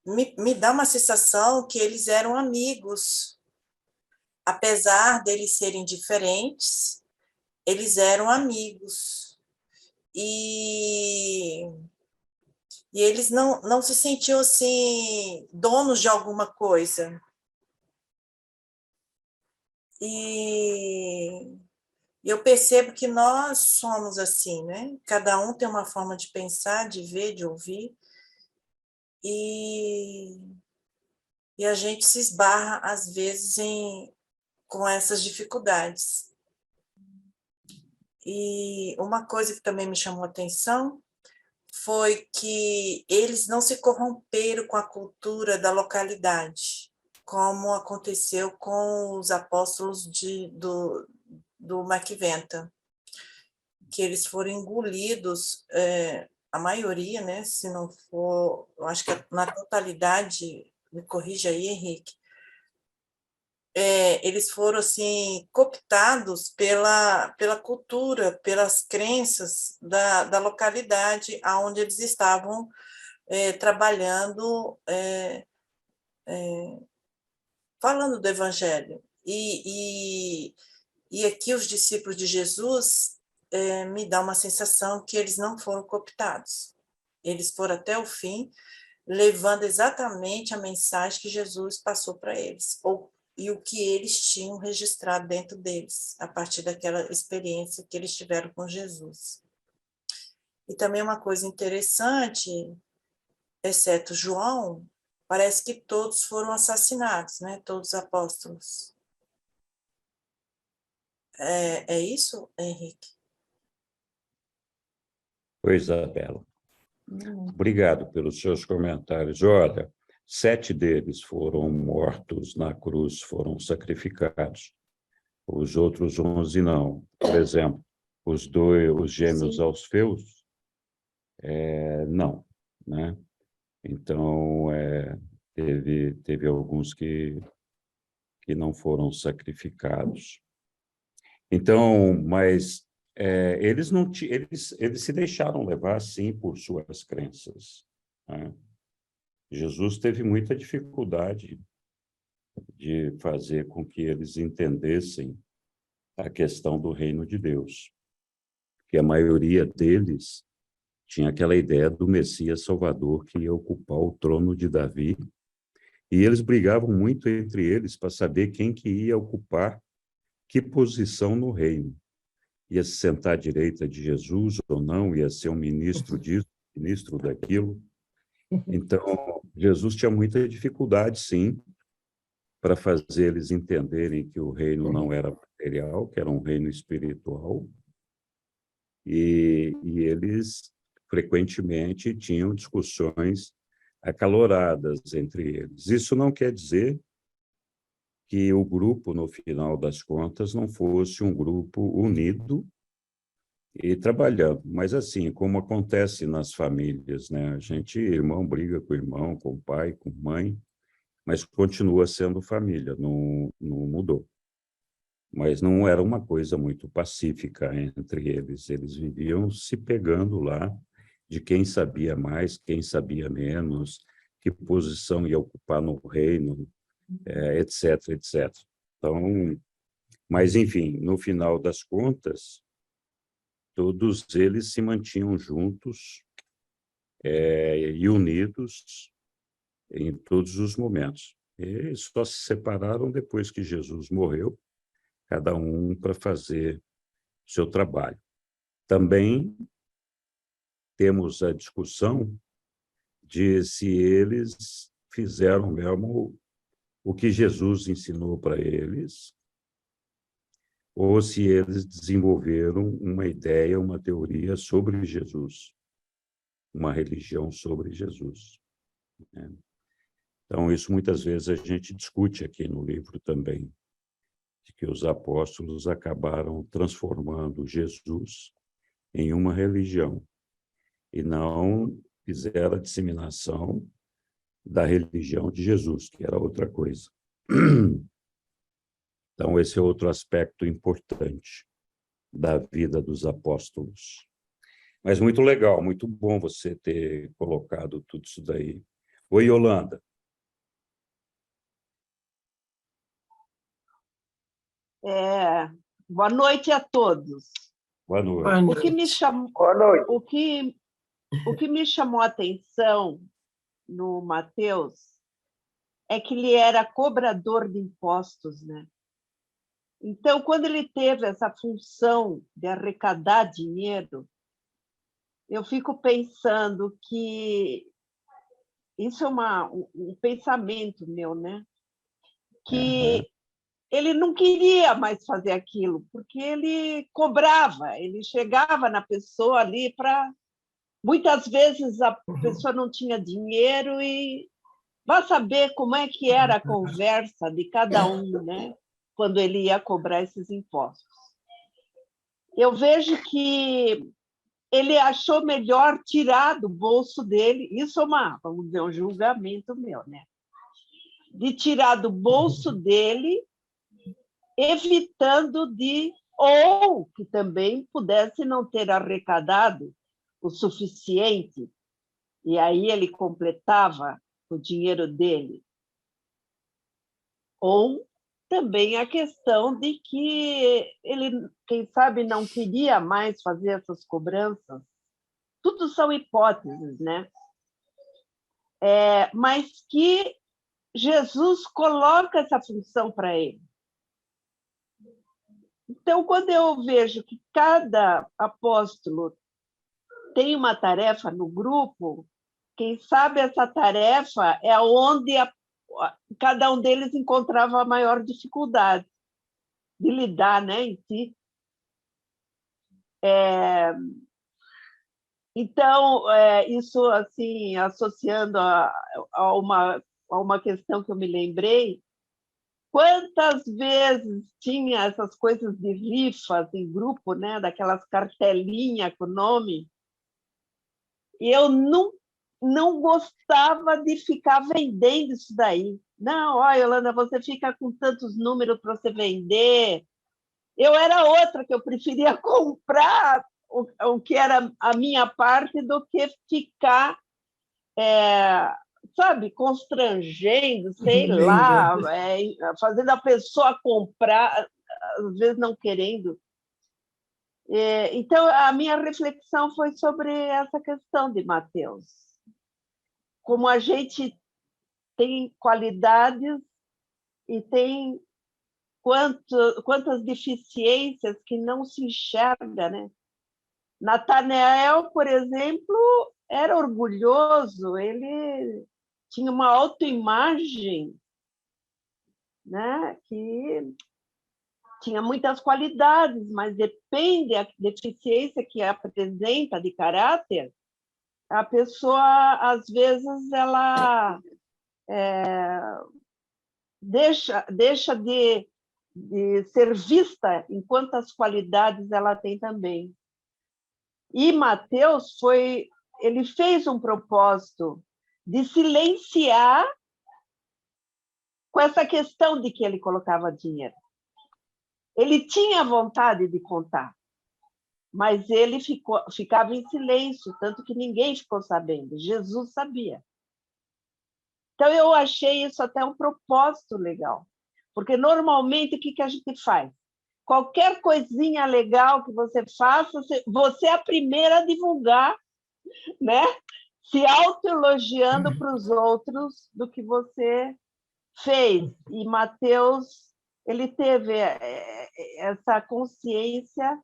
me dá uma sensação que eles eram amigos. Apesar deles serem diferentes, eles eram amigos. E eles não se sentiam assim, donos de alguma coisa. E eu percebo que nós somos assim, né? Cada um tem uma forma de pensar, de ver, de ouvir. E a gente se esbarra, às vezes, com essas dificuldades. E uma coisa que também me chamou a atenção foi que eles não se corromperam com a cultura da localidade, como aconteceu com os apóstolos do Maquiventa, que eles foram engolidos, a maioria, né, se não for, eu acho que na totalidade, me corrija aí, Henrique, eles foram assim cooptados pela cultura, pelas crenças da localidade aonde eles estavam trabalhando, falando do Evangelho. E aqui os discípulos de Jesus me dá uma sensação que eles não foram cooptados. Eles foram até o fim, levando exatamente a mensagem que Jesus passou para eles, e o que eles tinham registrado dentro deles, a partir daquela experiência que eles tiveram com Jesus. E também uma coisa interessante, exceto João, parece que todos foram assassinados, né? Todos os apóstolos. É isso, Henrique? Oi, Isabela. Obrigado pelos seus comentários. Olha, 7 deles foram mortos na cruz, foram sacrificados. Os outros 11 não. Por exemplo, os gêmeos Alfeus, não, né? Então, teve alguns que não foram sacrificados. Então, mas eles não eles se deixaram levar, sim, por suas crenças, né? Jesus teve muita dificuldade de fazer com que eles entendessem a questão do reino de Deus, que a maioria deles tinha aquela ideia do Messias Salvador que ia ocupar o trono de Davi, e eles brigavam muito entre eles para saber quem que ia ocupar que posição no reino. Ia se sentar à direita de Jesus ou não, ia ser um ministro disso, ministro daquilo. Então, Jesus tinha muita dificuldade, sim, para fazer eles entenderem que o reino não era material, que era um reino espiritual, e eles frequentemente tinham discussões acaloradas entre eles. Isso não quer dizer que o grupo, no final das contas, não fosse um grupo unido e trabalhando. Mas, assim, como acontece nas famílias, né? A gente, irmão briga com irmão, com pai, com mãe, mas continua sendo família, não mudou. Mas não era uma coisa muito pacífica entre eles. Eles viviam se pegando lá de quem sabia mais, quem sabia menos, que posição ia ocupar no reino, etc, etc. Então, mas, enfim, no final das contas, todos eles se mantinham juntos e unidos em todos os momentos. E só se separaram depois que Jesus morreu, cada um para fazer seu trabalho. Também temos a discussão de se eles fizeram mesmo o que Jesus ensinou para eles, ou se eles desenvolveram uma ideia, uma teoria sobre Jesus, uma religião sobre Jesus, né? Então, isso muitas vezes a gente discute aqui no livro também, de que os apóstolos acabaram transformando Jesus em uma religião e não fizeram a disseminação da religião de Jesus, que era outra coisa. Então, esse é outro aspecto importante da vida dos apóstolos. Mas muito legal, muito bom você ter colocado tudo isso daí. Oi, Yolanda. Boa noite a todos. Boa noite. O que me chamou, o que me chamou a atenção no Mateus é que ele era cobrador de impostos, né? Então, quando ele teve essa função de arrecadar dinheiro, eu fico pensando que isso é um pensamento meu, né? Que ele não queria mais fazer aquilo, porque ele cobrava, ele chegava na pessoa ali para... Muitas vezes a pessoa não tinha dinheiro e vai saber como é que era a conversa de cada um, né? Quando ele ia cobrar esses impostos. Eu vejo que ele achou melhor tirar do bolso dele, isso é vamos dizer, um julgamento meu, né? De tirar do bolso dele, evitando ou que também pudesse não ter arrecadado o suficiente, e aí ele completava o dinheiro dele. Ou também a questão de que ele, quem sabe, não queria mais fazer essas cobranças. Tudo são hipóteses, né? Mas que Jesus coloca essa função para ele. Então, quando eu vejo que cada apóstolo tem uma tarefa no grupo, quem sabe essa tarefa é onde cada um deles encontrava a maior dificuldade de lidar, né, em si. Então, isso, assim, associando a uma questão que eu me lembrei, quantas vezes tinha essas coisas de rifas em grupo, né, daquelas cartelinhas com nome, e eu não gostava de ficar vendendo isso daí. Não, olha, Yolanda, você fica com tantos números para você vender, Eu era outra, que eu preferia comprar o que era a minha parte do que ficar, sabe, constrangendo, sei lá, fazendo a pessoa comprar, às vezes não querendo. Então, a minha reflexão foi sobre essa questão de Mateus. Como a gente tem qualidades e tem quantas deficiências que não se enxerga, né? Natanael, por exemplo, era orgulhoso, ele tinha uma autoimagem, né? Que tinha muitas qualidades, mas depende da deficiência que apresenta de caráter, a pessoa, às vezes, ela deixa de ser vista em quantas qualidades ela tem também. E Mateus ele fez um propósito de silenciar com essa questão de que ele colocava dinheiro. Ele tinha vontade de contar, mas ele ficava em silêncio, tanto que ninguém ficou sabendo. Jesus sabia. Então, eu achei isso até um propósito legal, porque normalmente o que a gente faz? Qualquer coisinha legal que você faça, você é a primeira a divulgar, né? Se autoelogiando para os outros do que você fez. E Mateus, ele teve essa consciência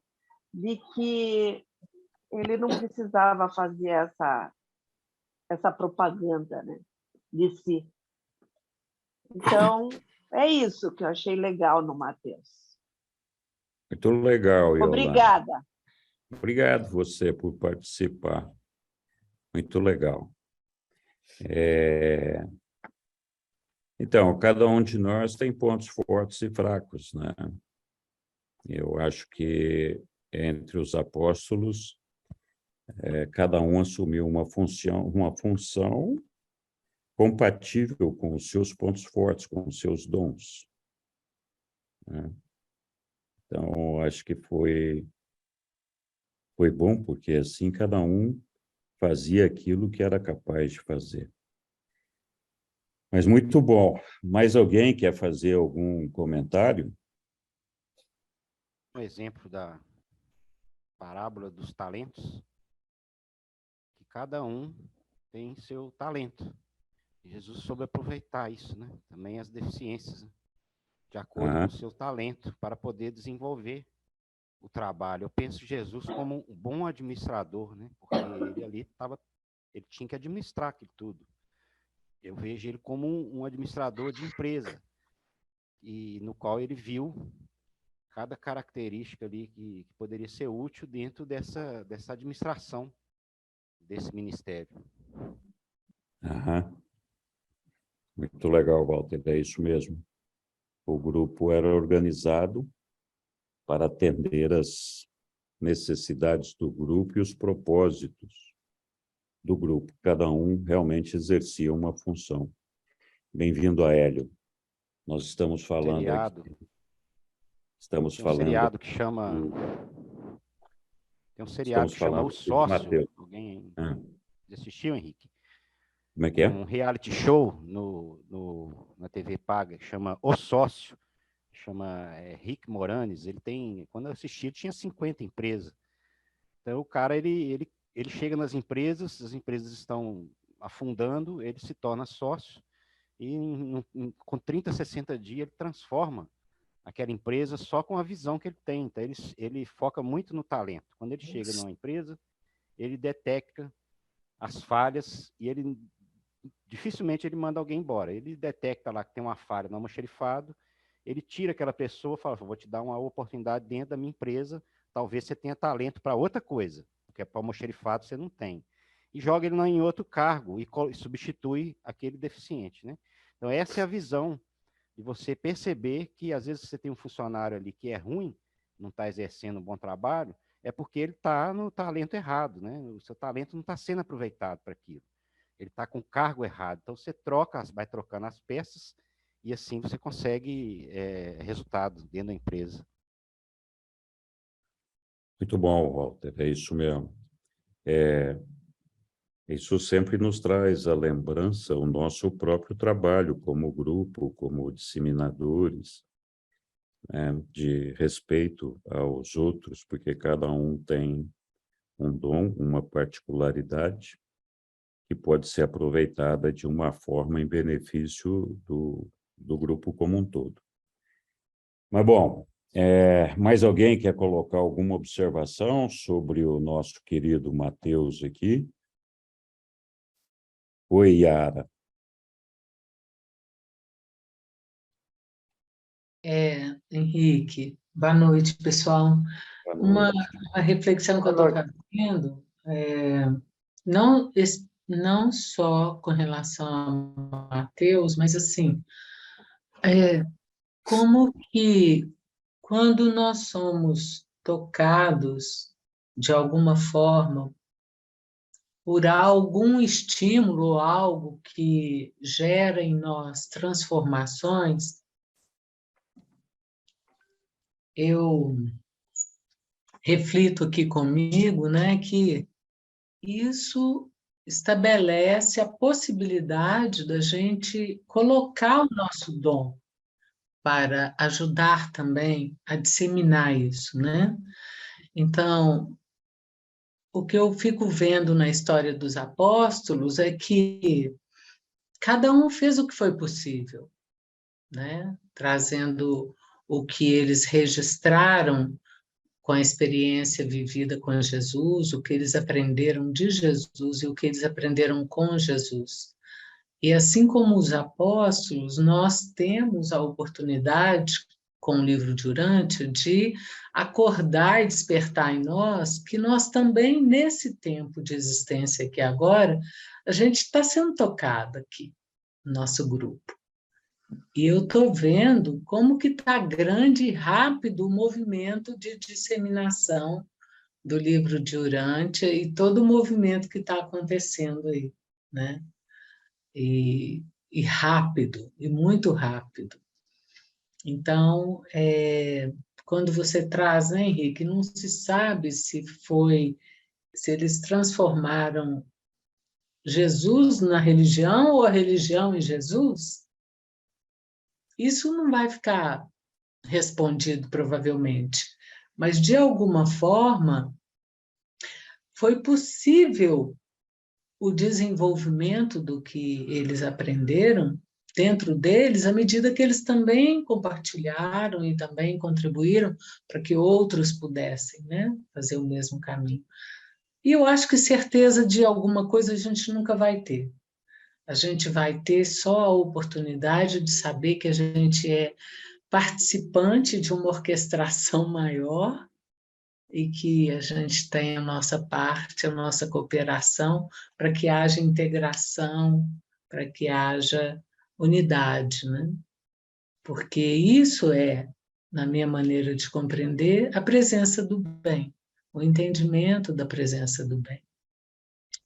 de que ele não precisava fazer essa propaganda, né, de si. Então, é isso que eu achei legal no Mateus. Muito legal, Yolanda. Obrigada. Obrigado você por participar. Muito legal. Então, cada um de nós tem pontos fortes e fracos, né? Eu acho que entre os apóstolos, cada um assumiu uma função compatível com os seus pontos fortes, com os seus dons, né? Então, acho que foi bom, porque assim cada um fazia aquilo que era capaz de fazer. Mas muito bom. Mais alguém quer fazer algum comentário? Um exemplo da parábola dos talentos, que cada um tem seu talento. Jesus soube aproveitar isso, né? Também as deficiências, né? De acordo com o seu talento, para poder desenvolver o trabalho. Eu penso Jesus como um bom administrador, né? Porque ele ali ele tinha que administrar aquilo tudo. Eu vejo ele como um administrador de empresa, e no qual ele viu cada característica ali que poderia ser útil dentro dessa administração desse ministério. Muito legal, Walter, é isso mesmo. O grupo era organizado para atender as necessidades do grupo e os propósitos do grupo. Cada um realmente exercia uma função. Bem-vindo a Hélio. Nós estamos falando Seriado. aqui. Estamos Tem um falando seriado que chama... Tem um seriado que chama O Sócio. Alguém assistiu, Henrique? Como é que é? Um reality show na TV paga que chama O Sócio. Chama Rick Moranis. Ele tem... Quando eu assisti, ele tinha 50 empresas. Então, o cara, ele chega nas empresas, as empresas estão afundando, ele se torna sócio e com 30, 60 dias ele transforma aquela empresa só com a visão que ele tem. Então, ele foca muito no talento. Quando ele chega numa empresa, ele detecta as falhas e dificilmente ele manda alguém embora. Ele detecta lá que tem uma falha no almoxarifado, ele tira aquela pessoa e fala, vou te dar uma oportunidade dentro da minha empresa, talvez você tenha talento para outra coisa, porque para almoxarifado você não tem. E joga ele em outro cargo e substitui aquele deficiente, né? Então, essa é a visão de você perceber que, às vezes, você tem um funcionário ali que é ruim, não está exercendo um bom trabalho, é porque ele está no talento errado, né? O seu talento não está sendo aproveitado para aquilo. Ele está com o cargo errado. Então, você vai trocando as peças e, assim, você consegue resultado dentro da empresa. Muito bom, Walter, é isso mesmo. Isso sempre nos traz à lembrança o nosso próprio trabalho como grupo, como disseminadores, né, de respeito aos outros, porque cada um tem um dom, uma particularidade que pode ser aproveitada de uma forma em benefício do grupo como um todo. Mas, bom, mais alguém quer colocar alguma observação sobre o nosso querido Mateus aqui? Oi, Yara. Henrique, boa noite, pessoal. Boa Uma noite. reflexão que eu estou fazendo, não, não só com relação a Mateus, mas assim, como que quando nós somos tocados de alguma forma por algum estímulo ou algo que gera em nós transformações, eu reflito aqui comigo, né, que isso estabelece a possibilidade da gente colocar o nosso dom para ajudar também a disseminar isso, né? Então, o que eu fico vendo na história dos apóstolos é que cada um fez o que foi possível, né? Trazendo o que eles registraram com a experiência vivida com Jesus, o que eles aprenderam de Jesus e o que eles aprenderam com Jesus. E assim como os apóstolos, nós temos a oportunidade, com o livro de Urântia, de acordar e despertar em nós que nós também, nesse tempo de existência aqui agora, a gente está sendo tocado aqui, no nosso grupo. E eu estou vendo como que está grande e rápido o movimento de disseminação do livro de Urântia e todo o movimento que está acontecendo aí, né? E rápido, e muito rápido. Então, quando você traz, né, Henrique, não se sabe se eles transformaram Jesus na religião ou a religião em Jesus. Isso não vai ficar respondido, provavelmente. Mas, de alguma forma, foi possível o desenvolvimento do que eles aprenderam dentro deles, à medida que eles também compartilharam e também contribuíram para que outros pudessem, né, fazer o mesmo caminho. E eu acho que certeza de alguma coisa a gente nunca vai ter. A gente vai ter só a oportunidade de saber que a gente é participante de uma orquestração maior e que a gente tem a nossa parte, a nossa cooperação, para que haja integração, para que haja unidade, né? Porque isso é, na minha maneira de compreender, a presença do bem, o entendimento da presença do bem.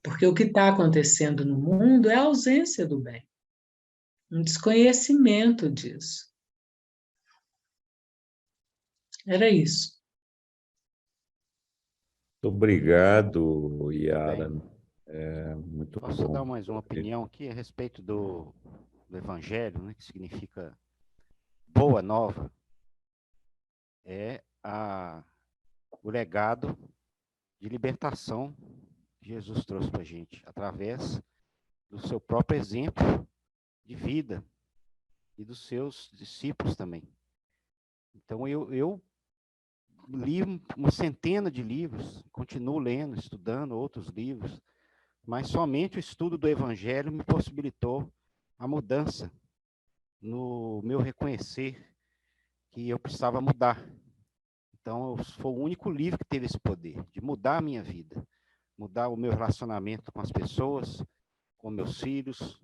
Porque o que está acontecendo no mundo é a ausência do bem, um desconhecimento disso. Era isso. Muito obrigado, Yara. Muito Posso bom. dar mais uma opinião aqui a respeito do Evangelho, né, que significa boa nova? É o legado de libertação que Jesus trouxe para a gente, através do seu próprio exemplo de vida e dos seus discípulos também. Então, eu li uma centena de livros, continuo lendo, estudando outros livros, mas somente o estudo do Evangelho me possibilitou a mudança no meu reconhecer que eu precisava mudar. Então, foi o único livro que teve esse poder de mudar a minha vida, mudar o meu relacionamento com as pessoas, com meus filhos,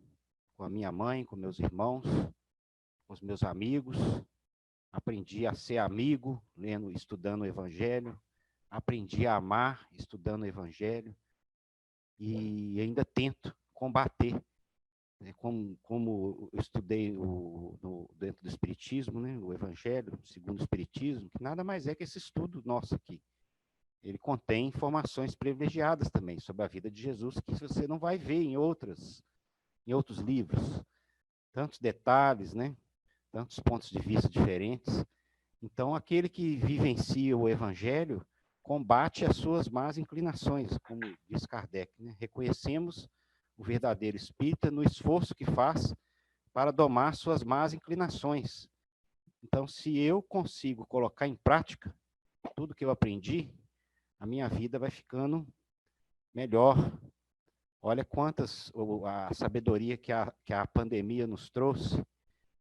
com a minha mãe, com meus irmãos, com os meus amigos. Aprendi a ser amigo, lendo, estudando o Evangelho. Aprendi a amar, estudando o Evangelho. E ainda tento combater, né, como eu estudei dentro do Espiritismo, né, o Evangelho segundo o Espiritismo, que nada mais é que esse estudo nosso aqui. ele contém informações privilegiadas também sobre a vida de Jesus que você não vai ver em outros livros. Tantos detalhes, né? Tantos pontos de vista diferentes. Então, aquele que vivencia o Evangelho combate as suas más inclinações, como diz Kardec, né? Reconhecemos o verdadeiro espírita no esforço que faz para domar suas más inclinações. Então, se eu consigo colocar em prática tudo que eu aprendi, a minha vida vai ficando melhor. Olha a sabedoria que a pandemia nos trouxe.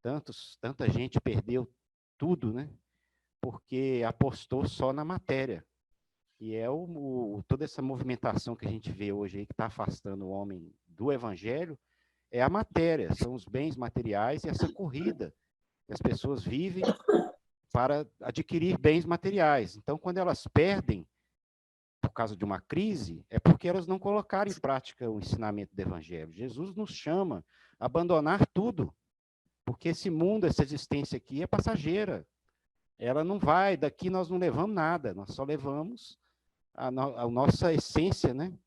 Tanta gente perdeu tudo, né? Porque apostou só na matéria. E é toda essa movimentação que a gente vê hoje aí, que está afastando o homem do Evangelho, é a matéria, são os bens materiais e essa corrida que as pessoas vivem para adquirir bens materiais. Então, quando elas perdem, por causa de uma crise, é porque elas não colocaram em prática o ensinamento do Evangelho. Jesus nos chama a abandonar tudo, porque esse mundo, essa existência aqui é passageira. Ela não vai, daqui nós não levamos nada, nós só levamos a nossa essência, né,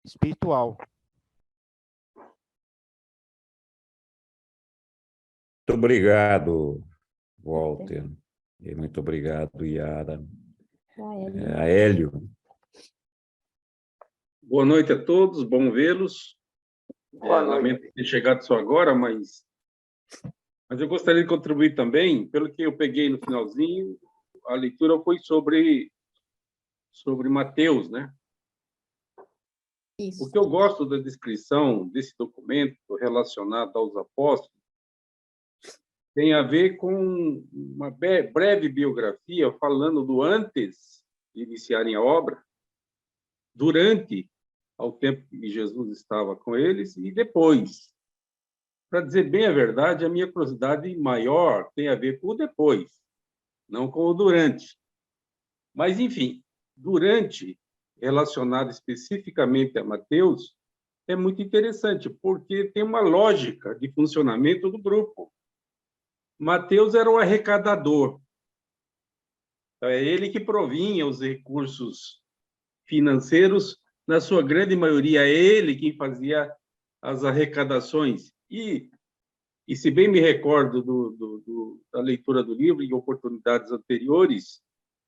espiritual. Muito obrigado, Walter. E muito obrigado, Yara. Hélio. Boa noite a todos, bom vê-los. Boa noite. Lamento ter chegado só agora, mas eu gostaria de contribuir também, pelo que eu peguei no finalzinho, a leitura foi sobre Mateus, né? Isso. O que eu gosto da descrição desse documento relacionado aos apóstolos tem a ver com uma breve biografia falando do antes de iniciarem a obra, durante ao tempo que Jesus estava com eles e depois. Para dizer bem a verdade, a minha curiosidade maior tem a ver com o depois, não com o durante. Mas, enfim, durante, relacionado especificamente a Mateus, é muito interessante, porque tem uma lógica de funcionamento do grupo. Mateus era o arrecadador. É ele que provinha os recursos financeiros, na sua grande maioria, é ele quem fazia as arrecadações. E se bem me recordo da leitura do livro, em oportunidades anteriores,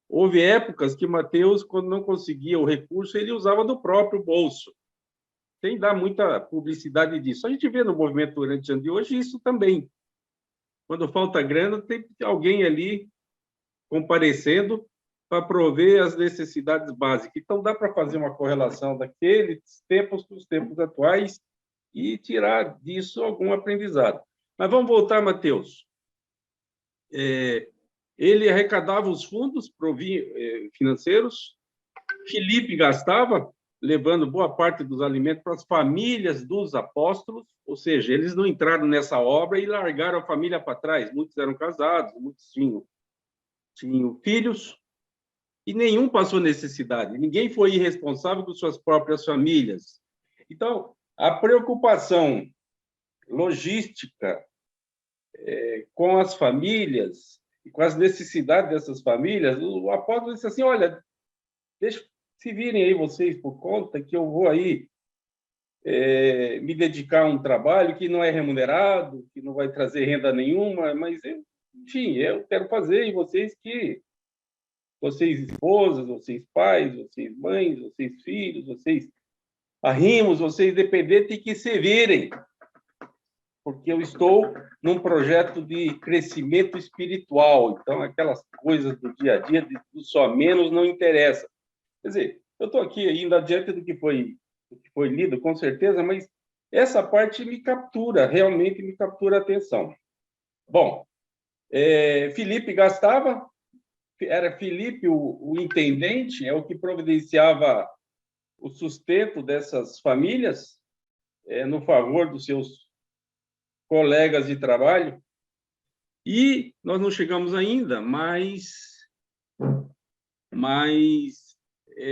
houve épocas que Mateus, quando não conseguia o recurso, ele usava do próprio bolso, sem dar muita publicidade disso. A gente vê no movimento durante o ano de hoje isso também. Quando falta grana, tem alguém ali comparecendo para prover as necessidades básicas. Então, dá para fazer uma correlação daqueles tempos com os tempos atuais e tirar disso algum aprendizado. Mas vamos voltar a Mateus. Ele arrecadava os fundos financeiros, Filipe gastava, levando boa parte dos alimentos para as famílias dos apóstolos, ou seja, eles não entraram nessa obra e largaram a família para trás. Muitos eram casados, muitos tinham filhos, e nenhum passou necessidade. Ninguém foi irresponsável com suas próprias famílias. Então, a preocupação logística com as famílias e com as necessidades dessas famílias, o apóstolo disse assim, olha, deixa se virem aí vocês por conta que eu vou aí me dedicar a um trabalho que não é remunerado, que não vai trazer renda nenhuma, mas, enfim, eu quero fazer, e vocês esposas, vocês pais, vocês mães, vocês filhos, vocês arrimos, vocês dependentes, têm que se virem, porque eu estou num projeto de crescimento espiritual, então aquelas coisas do dia a dia, do só menos, não interessa. Quer dizer, eu estou aqui ainda adiante do que foi lido, com certeza, mas essa parte me captura, realmente me captura a atenção. Bom, Filipe gastava, era Filipe o intendente, é o que providenciava o sustento dessas famílias no favor dos seus colegas de trabalho. E nós não chegamos ainda, mas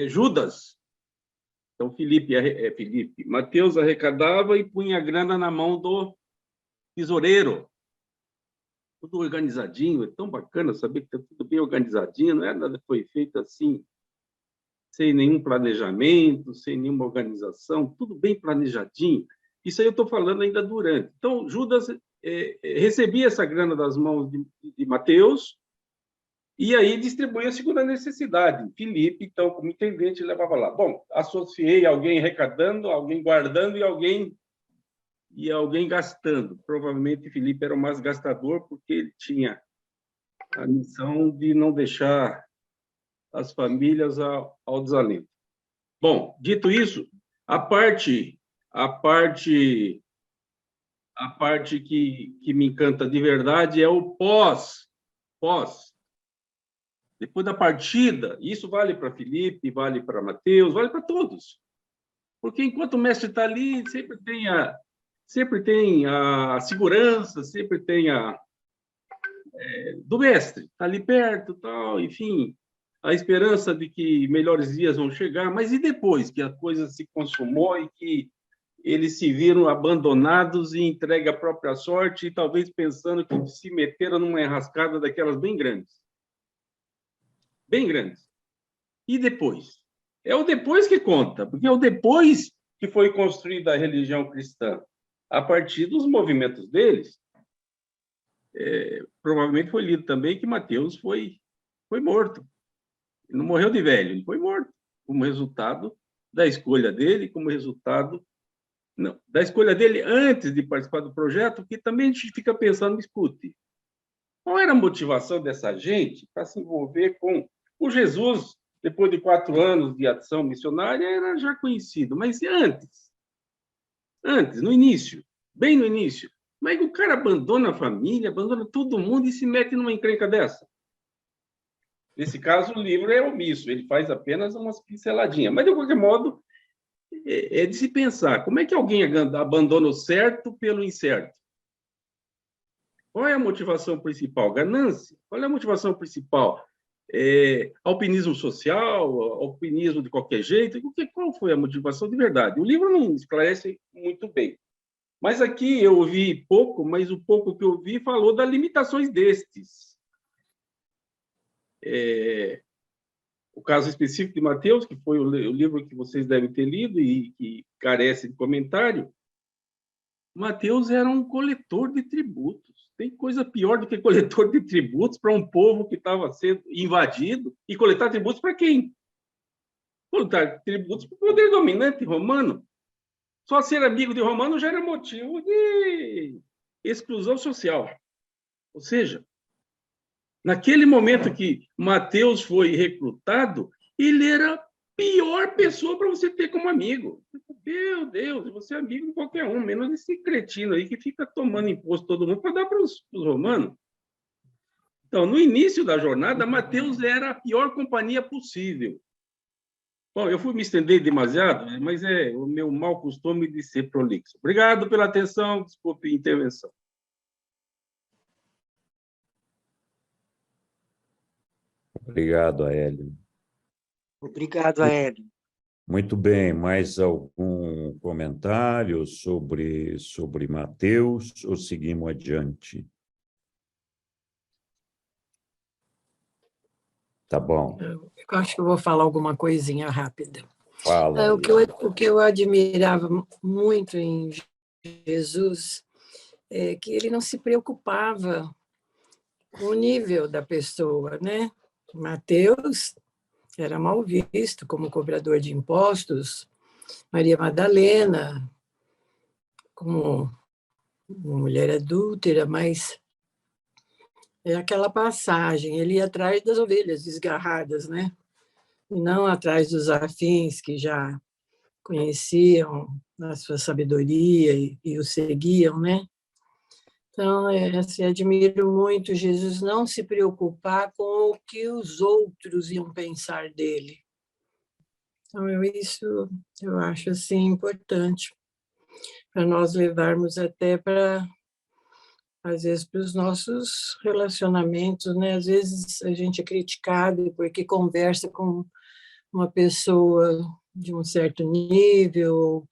Judas. Então, Mateus arrecadava e punha a grana na mão do tesoureiro. Tudo organizadinho, é tão bacana saber que está tudo bem organizadinho, não é nada que foi feito assim, sem nenhum planejamento, sem nenhuma organização, tudo bem planejadinho. Isso aí eu estou falando ainda durante. Então, Judas recebia essa grana das mãos de Mateus e aí distribuía segundo a necessidade. Filipe, então, como intendente, levava lá. Bom, associei alguém arrecadando, alguém guardando e alguém gastando. Provavelmente Filipe era o mais gastador, porque ele tinha a missão de não deixar as famílias ao desalento. Bom, dito isso, a parte que me encanta de verdade é o pós. Depois da partida, isso vale para Filipe, vale para Mateus, vale para todos. Porque enquanto o mestre está ali, sempre tem a segurança, sempre tem do mestre, está ali perto, tal, enfim, a esperança de que melhores dias vão chegar, mas e depois que a coisa se consumou e que eles se viram abandonados e entregue à própria sorte, e talvez pensando que se meteram numa enrascada daquelas bem grandes. Bem grandes. E depois? É o depois que conta, porque é o depois que foi construída a religião cristã. A partir dos movimentos deles, provavelmente foi lido também que Mateus foi morto. Ele não morreu de velho, ele foi morto, como resultado da escolha dele, como resultado da escolha dele antes de participar do projeto, que também a gente fica pensando, escute, qual era a motivação dessa gente para se envolver com o Jesus, depois de 4 anos de ação missionária, era já conhecido, mas antes, no início, bem no início, mas o cara abandona a família, abandona todo mundo e se mete numa encrenca dessa. Nesse caso, o livro é omisso, ele faz apenas umas pinceladinhas, mas, de qualquer modo, é de se pensar, como é que alguém abandona o certo pelo incerto? Qual é a motivação principal? Ganância? Qual é a motivação principal? Alpinismo social? Alpinismo de qualquer jeito? Qual foi a motivação de verdade? O livro não esclarece muito bem. Mas aqui eu ouvi pouco, mas o pouco que eu ouvi falou das limitações destes. O caso específico de Mateus, que foi o livro que vocês devem ter lido e que carece de comentário, Mateus era um coletor de tributos. Tem coisa pior do que coletor de tributos para um povo que estava sendo invadido. E coletar tributos para quem? Coletar tributos para o poder dominante romano. Só ser amigo de romano já era motivo de exclusão social. Ou seja, naquele momento que Mateus foi recrutado, ele era a pior pessoa para você ter como amigo. Meu Deus, você é amigo de qualquer um, menos esse cretino aí que fica tomando imposto todo mundo para dar para os romanos. Então, no início da jornada, Mateus era a pior companhia possível. Bom, eu fui me estender demasiado, mas é o meu mau costume de ser prolixo. Obrigado pela atenção, desculpe a intervenção. Obrigado, Aélio. Obrigado, Aélio. Muito bem, mais algum comentário sobre Mateus ou seguimos adiante? Tá bom. Eu acho que eu vou falar alguma coisinha rápida. Fala. O que eu admirava muito em Jesus é que ele não se preocupava com o nível da pessoa, né? Mateus era mal visto como cobrador de impostos, Maria Madalena como uma mulher adúltera, mas é aquela passagem, ele ia atrás das ovelhas desgarradas, né? E não atrás dos afins que já conheciam a sua sabedoria e o seguiam, né? Então, assim, admiro muito Jesus não se preocupar com o que os outros iam pensar dele. Então, isso eu acho assim importante para nós levarmos até às vezes, para os nossos relacionamentos, né? Às vezes a gente é criticado porque conversa com uma pessoa de um certo nível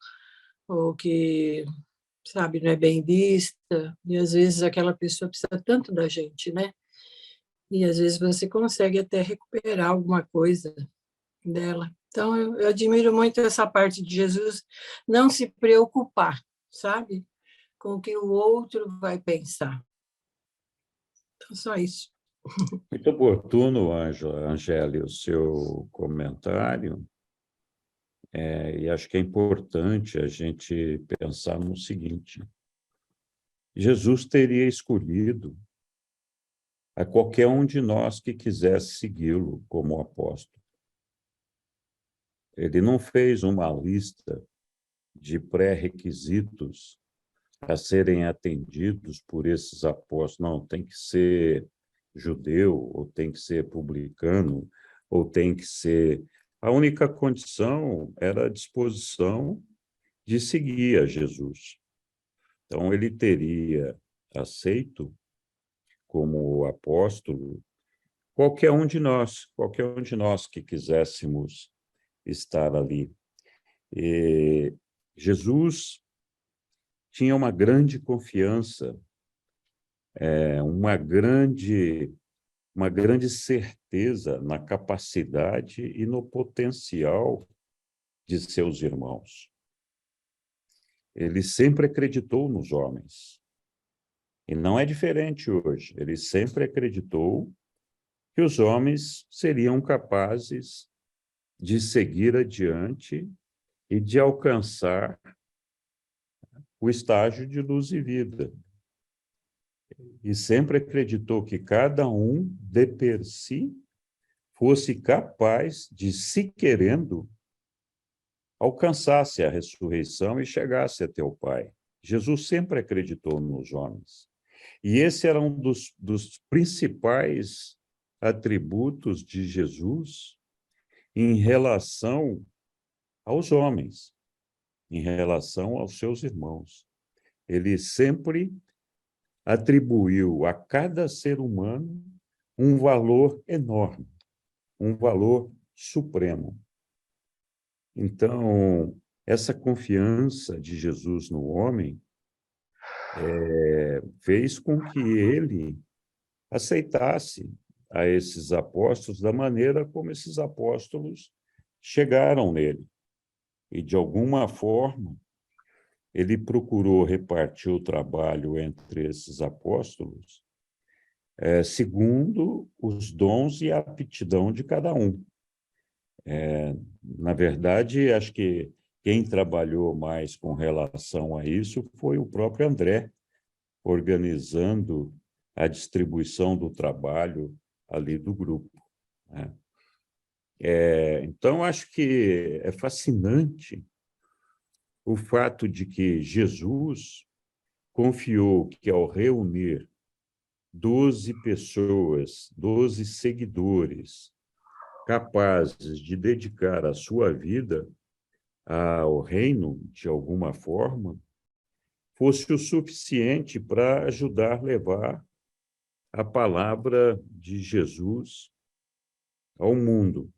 ou que, sabe, não é bem vista, e às vezes aquela pessoa precisa tanto da gente, né? E às vezes você consegue até recuperar alguma coisa dela. Então, eu admiro muito essa parte de Jesus não se preocupar, sabe, com o que o outro vai pensar. Então, só isso. Muito oportuno, Angélia, o seu comentário. E acho que é importante a gente pensar no seguinte: Jesus teria escolhido a qualquer um de nós que quisesse segui-lo como apóstolo. Ele não fez uma lista de pré-requisitos a serem atendidos por esses apóstolos. Não, tem que ser judeu, ou tem que ser publicano, ou tem que ser... A única condição era a disposição de seguir a Jesus. Então, ele teria aceito como apóstolo qualquer um de nós que quiséssemos estar ali. E Jesus tinha uma grande confiança, uma grande certeza na capacidade e no potencial de seus irmãos. Ele sempre acreditou nos homens. E não é diferente hoje. Ele sempre acreditou que os homens seriam capazes de seguir adiante e de alcançar o estágio de luz e vida. E sempre acreditou que cada um, de per si, fosse capaz de, se querendo, alcançasse a ressurreição e chegasse até o Pai. Jesus sempre acreditou nos homens. E esse era um dos principais atributos de Jesus em relação aos homens, em relação aos seus irmãos. Ele sempre atribuiu a cada ser humano um valor enorme, um valor supremo. Então, essa confiança de Jesus no homem fez com que ele aceitasse a esses apóstolos da maneira como esses apóstolos chegaram nele. E, de alguma forma, ele procurou repartir o trabalho entre esses apóstolos segundo os dons e a aptidão de cada um. Na verdade, acho que quem trabalhou mais com relação a isso foi o próprio André, organizando a distribuição do trabalho ali do grupo, né? Então, acho que é fascinante o fato de que Jesus confiou que, ao reunir 12 pessoas, 12 seguidores, capazes de dedicar a sua vida ao reino, de alguma forma, fosse o suficiente para ajudar a levar a palavra de Jesus ao mundo.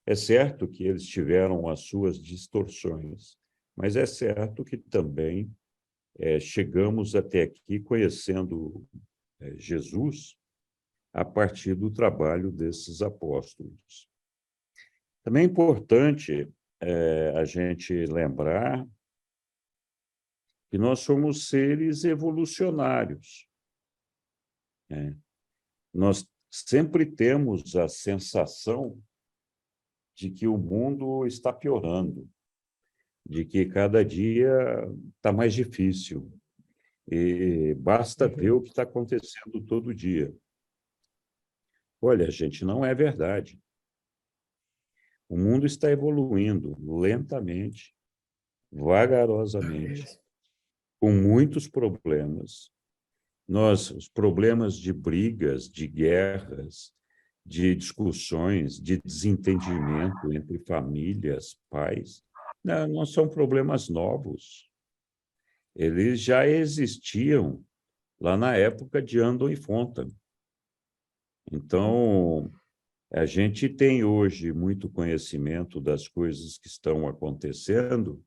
É certo que eles tiveram as suas distorções, mas é certo que também chegamos até aqui conhecendo Jesus a partir do trabalho desses apóstolos. Também é importante a gente lembrar que nós somos seres evolucionários. Nós sempre temos a sensação de que o mundo está piorando, de que cada dia está mais difícil. E basta ver o que está acontecendo todo dia. Olha, gente, não é verdade. O mundo está evoluindo lentamente, vagarosamente, com muitos problemas. Os problemas de brigas, de guerras, de discussões, de desentendimento entre famílias, pais, não são problemas novos. Eles já existiam lá na época de Andon e Fontan. Então, a gente tem hoje muito conhecimento das coisas que estão acontecendo,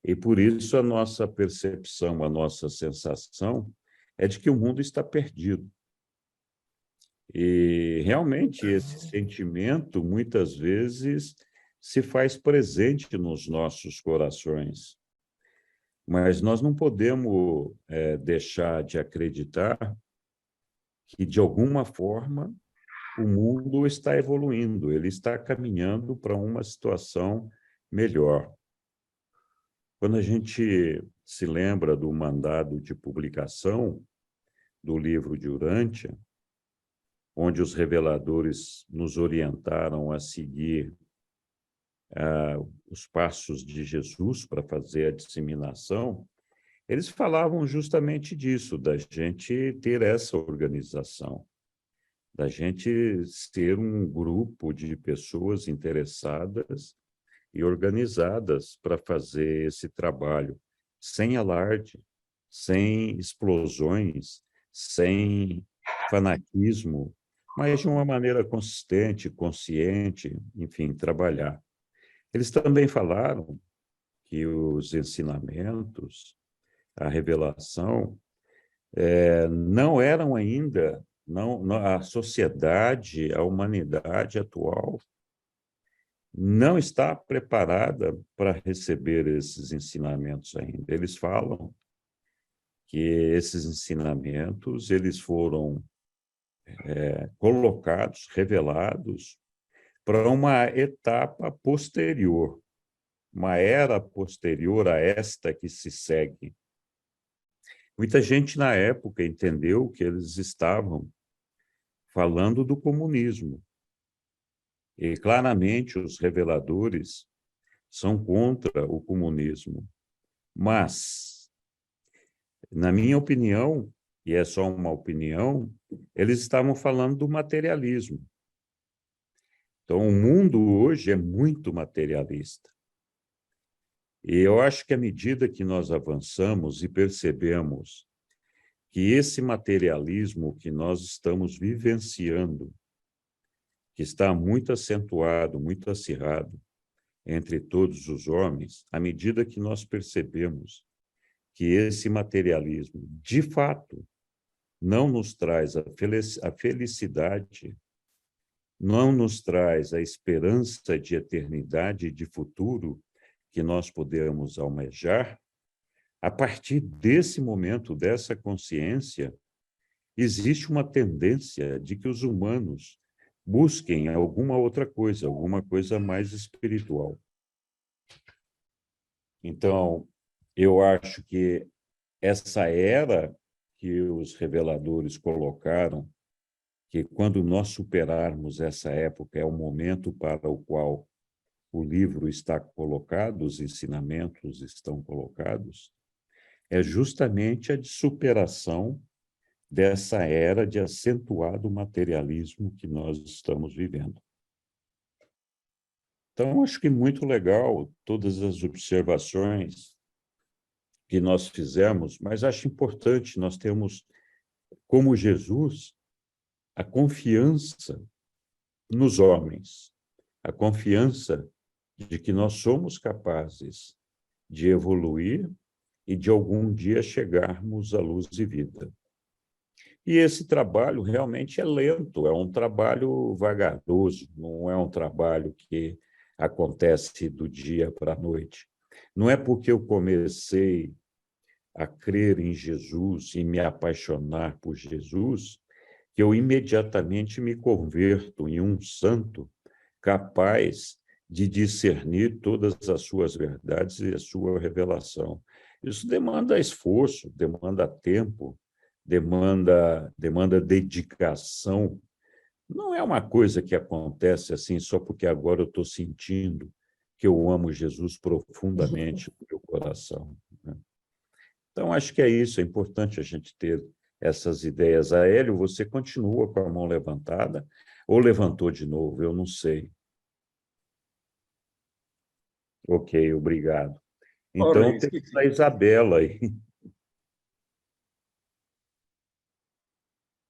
e por isso a nossa percepção, a nossa sensação é de que o mundo está perdido. E realmente esse sentimento muitas vezes se faz presente nos nossos corações. Mas nós não podemos deixar de acreditar que, de alguma forma, o mundo está evoluindo, ele está caminhando para uma situação melhor. Quando a gente se lembra do mandado de publicação do livro de Urântia, onde os reveladores nos orientaram a seguir os passos de Jesus para fazer a disseminação, eles falavam justamente disso, da gente ter essa organização, da gente ser um grupo de pessoas interessadas e organizadas para fazer esse trabalho, sem alarde, sem explosões, sem fanatismo, mas de uma maneira consistente, consciente, enfim, trabalhar. Eles também falaram que os ensinamentos, a revelação, não eram ainda, a sociedade, a humanidade atual não está preparada para receber esses ensinamentos ainda. Eles falam que esses ensinamentos eles foram colocados, revelados, para uma etapa posterior, uma era posterior a esta que se segue. Muita gente, na época, entendeu que eles estavam falando do comunismo. E, claramente, os reveladores são contra o comunismo. Mas, na minha opinião, e é só uma opinião, eles estavam falando do materialismo. Então, o mundo hoje é muito materialista. E eu acho que à medida que nós avançamos e percebemos que esse materialismo que nós estamos vivenciando, que está muito acentuado, muito acirrado entre todos os homens, à medida que nós percebemos que esse materialismo, de fato, não nos traz a felicidade, não nos traz a esperança de eternidade e de futuro que nós podemos almejar, a partir desse momento, dessa consciência, existe uma tendência de que os humanos busquem alguma outra coisa, alguma coisa mais espiritual. Então, eu acho que essa era que os reveladores colocaram, que quando nós superarmos essa época é o momento para o qual o livro está colocado, os ensinamentos estão colocados, é justamente a de superação dessa era de acentuado materialismo que nós estamos vivendo. Então, acho que muito legal todas as observações que nós fizemos, mas acho importante nós termos, como Jesus, a confiança nos homens, a confiança de que nós somos capazes de evoluir e de algum dia chegarmos à luz de vida. E esse trabalho realmente é lento, é um trabalho vagaroso, não é um trabalho que acontece do dia para a noite. Não é porque eu comecei a crer em Jesus e me apaixonar por Jesus que eu imediatamente me converto em um santo capaz de discernir todas as suas verdades e a sua revelação. Isso demanda esforço, demanda tempo, demanda dedicação. Não é uma coisa que acontece assim só porque agora eu estou sentindo que eu amo Jesus profundamente no meu coração. Então, acho que é isso, é importante a gente ter essas ideias. Hélio, você continua com a mão levantada ou levantou de novo? Eu não sei. Ok, obrigado. Então, temos a Isabela aí.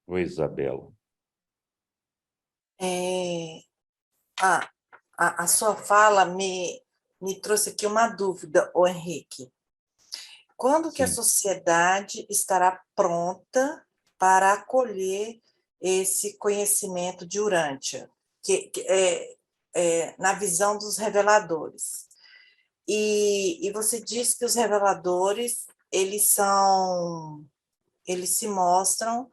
Oi, Isabela. A sua fala me trouxe aqui uma dúvida, ô Henrique. Quando que a sociedade estará pronta para acolher esse conhecimento de Urântia? na visão dos reveladores. E você diz que os reveladores, eles se mostram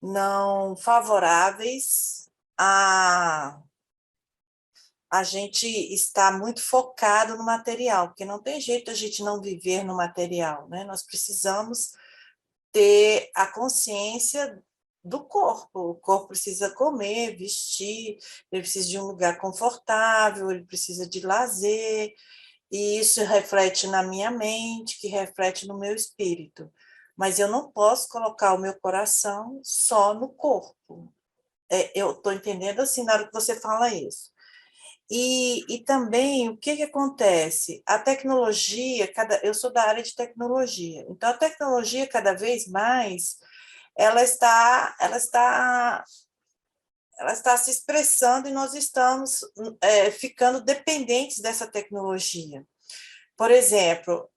não favoráveis a gente estar muito focado no material, porque não tem jeito a gente não viver no material, né? Nós precisamos ter a consciência do corpo. O corpo precisa comer, vestir, ele precisa de um lugar confortável, ele precisa de lazer, e isso reflete na minha mente, que reflete no meu espírito. Mas eu não posso colocar o meu coração só no corpo. Eu estou entendendo assim na hora que você fala isso. E também, o que acontece? A tecnologia, eu sou da área de tecnologia, então a tecnologia, cada vez mais, ela está se expressando e nós estamos ficando dependentes dessa tecnologia. Por exemplo,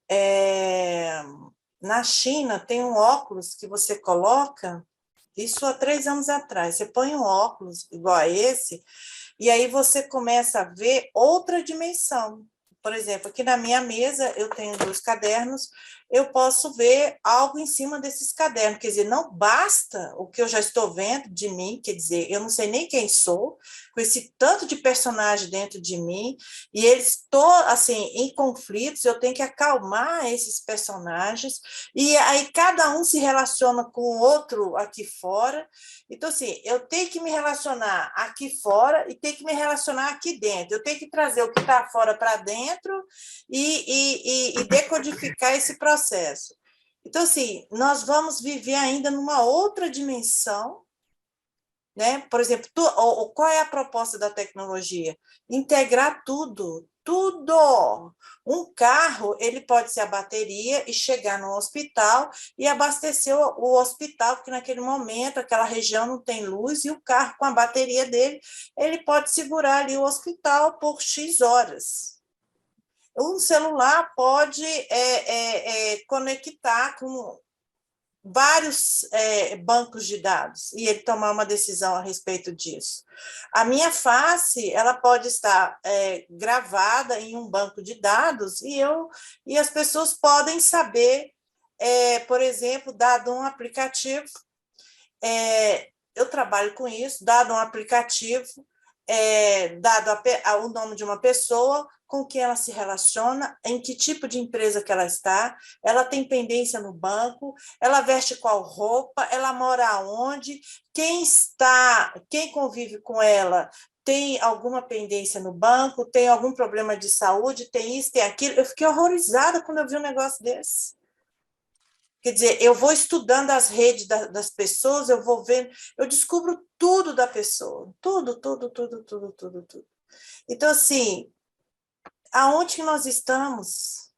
na China tem um óculos que você coloca, isso há 3 anos atrás, você põe um óculos igual a esse, e aí você começa a ver outra dimensão. Por exemplo, aqui na minha mesa eu tenho 2 cadernos, eu posso ver algo em cima desses cadernos, quer dizer, não basta o que eu já estou vendo de mim, quer dizer, eu não sei nem quem sou, com esse tanto de personagem dentro de mim, e eles estão, assim, em conflitos, eu tenho que acalmar esses personagens, e aí cada um se relaciona com o outro aqui fora. Então, assim, eu tenho que me relacionar aqui fora e tenho que me relacionar aqui dentro. Eu tenho que trazer o que está fora para dentro e decodificar esse processo. Então, assim, nós vamos viver ainda numa outra dimensão, né? Por exemplo, qual é a proposta da tecnologia? Integrar tudo, tudo. Um carro, ele pode ser a bateria e chegar no hospital e abastecer o hospital, porque naquele momento aquela região não tem luz, e o carro com a bateria dele, ele pode segurar ali o hospital por X horas. Um celular pode conectar com vários bancos de dados e ele tomar uma decisão a respeito disso. A minha face, ela pode estar gravada em um banco de dados e as pessoas podem saber, por exemplo, dado um aplicativo, eu trabalho com isso, dado um aplicativo, dado o nome de uma pessoa, com quem ela se relaciona, em que tipo de empresa que ela tem pendência no banco, ela veste qual roupa, ela mora aonde, quem convive com ela tem alguma pendência no banco, tem algum problema de saúde, tem isso, tem aquilo. Eu fiquei horrorizada quando eu vi um negócio desse. Quer dizer, eu vou estudando as redes das pessoas, eu vou vendo, eu descubro tudo da pessoa, tudo. Então, assim, aonde que nós estamos?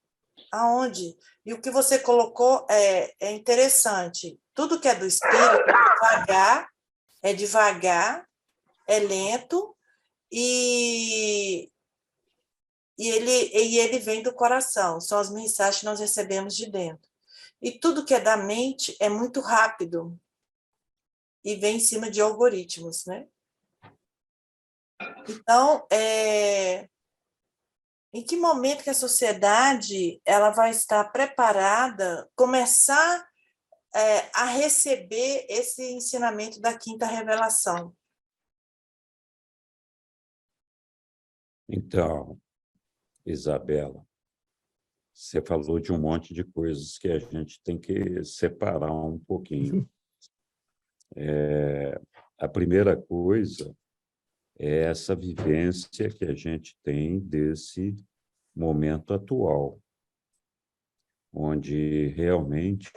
Aonde? E o que você colocou é interessante. Tudo que é do espírito é devagar, é lento, e ele vem do coração. São as mensagens que nós recebemos de dentro. E tudo que é da mente é muito rápido e vem em cima de algoritmos, né? Então, em que momento que a sociedade ela vai estar preparada, começar a receber esse ensinamento da quinta revelação? Então, Isabela, você falou de um monte de coisas que a gente tem que separar um pouquinho. A primeira coisa é essa vivência que a gente tem desse momento atual, onde realmente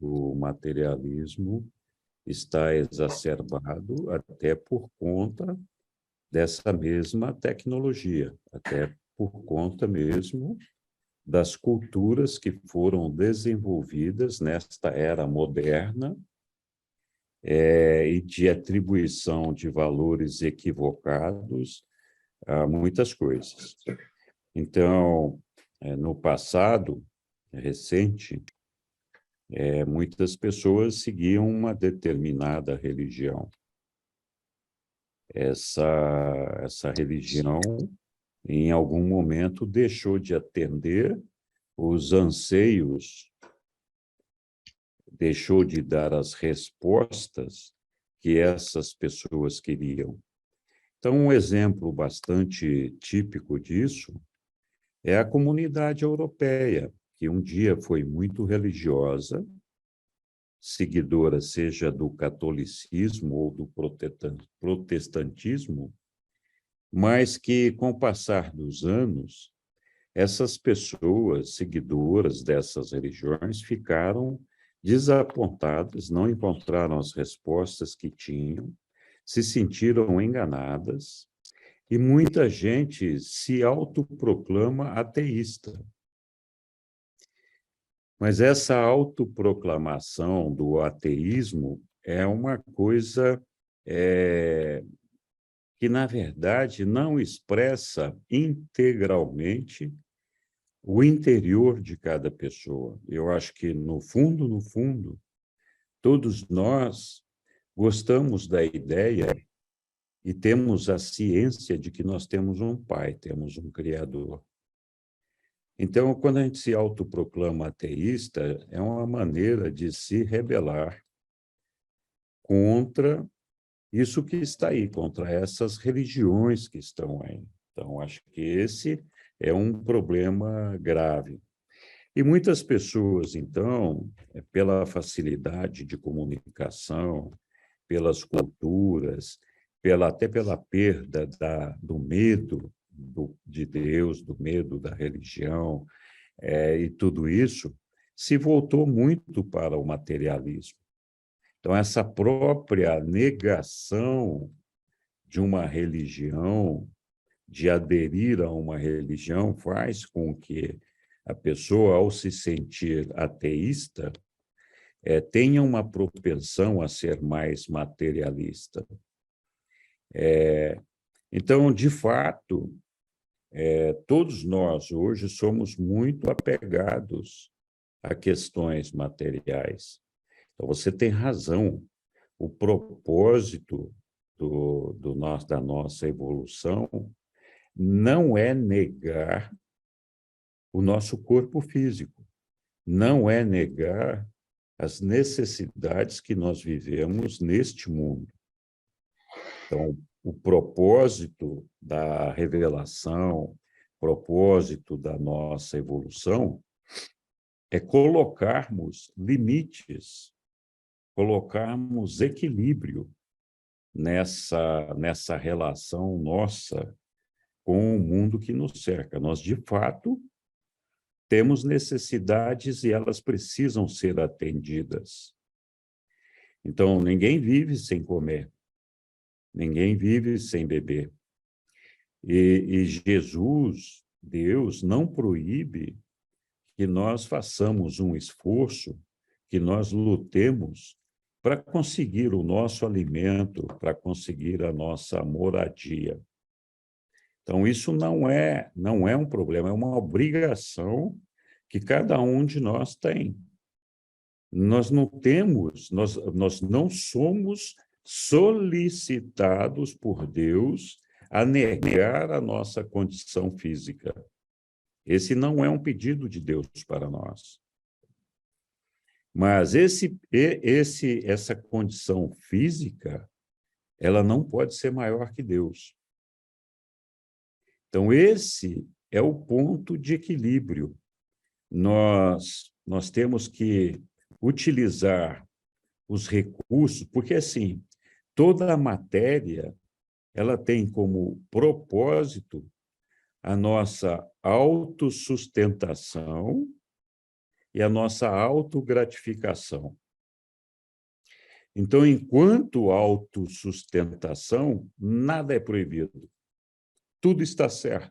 o materialismo está exacerbado até por conta dessa mesma tecnologia, até por conta mesmo das culturas que foram desenvolvidas nesta era moderna e de atribuição de valores equivocados a muitas coisas. Então, no passado recente, muitas pessoas seguiam uma determinada religião. essa religião, em algum momento, deixou de atender os anseios, deixou de dar as respostas que essas pessoas queriam. Então, um exemplo bastante típico disso é a comunidade europeia, que um dia foi muito religiosa, seguidora seja do catolicismo ou do protestantismo, mas que, com o passar dos anos, essas pessoas seguidoras dessas religiões ficaram desapontadas, não encontraram as respostas que tinham, se sentiram enganadas, e muita gente se autoproclama ateísta. Mas essa autoproclamação do ateísmo é uma coisa que, na verdade, não expressa integralmente o interior de cada pessoa. Eu acho que, no fundo, todos nós gostamos da ideia e temos a ciência de que nós temos um Pai, temos um Criador. Então, quando a gente se autoproclama ateísta, é uma maneira de se rebelar contra isso que está aí, contra essas religiões que estão aí. Então, acho que esse é um problema grave. E muitas pessoas, então, pela facilidade de comunicação, pelas culturas, até pela perda do medo de Deus, do medo da religião, e tudo isso, se voltou muito para o materialismo. Então, essa própria negação de uma religião, de aderir a uma religião, faz com que a pessoa, ao se sentir ateísta, tenha uma propensão a ser mais materialista. Então, de fato, todos nós hoje somos muito apegados a questões materiais. Então, você tem razão. O propósito da nossa evolução não é negar o nosso corpo físico, não é negar as necessidades que nós vivemos neste mundo. Então, o propósito da revelação, propósito da nossa evolução é colocarmos limites, colocarmos equilíbrio nessa relação nossa com o mundo que nos cerca. Nós, de fato, temos necessidades e elas precisam ser atendidas. Então, ninguém vive sem comer, ninguém vive sem beber. E Jesus, Deus, não proíbe que nós façamos um esforço, que nós lutemos para conseguir o nosso alimento, para conseguir a nossa moradia. Então, isso não é um problema, é uma obrigação que cada um de nós tem. Nós não somos solicitados por Deus a negar a nossa condição física. Esse não é um pedido de Deus para nós. Mas essa condição física, ela não pode ser maior que Deus. Então, esse é o ponto de equilíbrio. Nós temos que utilizar os recursos, porque, assim, toda a matéria, ela tem como propósito a nossa autossustentação e a nossa autogratificação. Então, enquanto autossustentação, nada é proibido. Tudo está certo.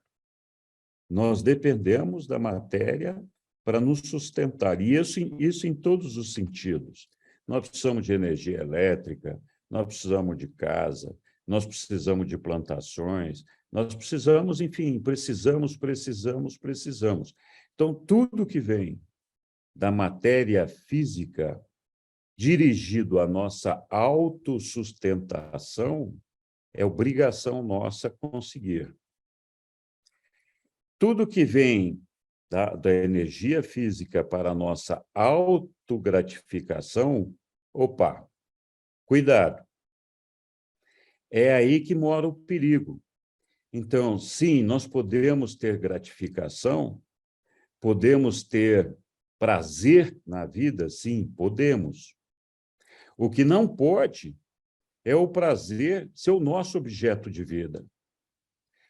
Nós dependemos da matéria para nos sustentar, e isso em todos os sentidos. Nós precisamos de energia elétrica, nós precisamos de casa, nós precisamos de plantações, nós precisamos, enfim, precisamos. Então, tudo que vem da matéria física dirigido à nossa autossustentação é obrigação nossa conseguir. Tudo que vem da energia física para a nossa autogratificação, opa, cuidado. É aí que mora o perigo. Então, sim, nós podemos ter gratificação, podemos ter prazer na vida, sim, podemos. O que não pode é o prazer ser o nosso objeto de vida,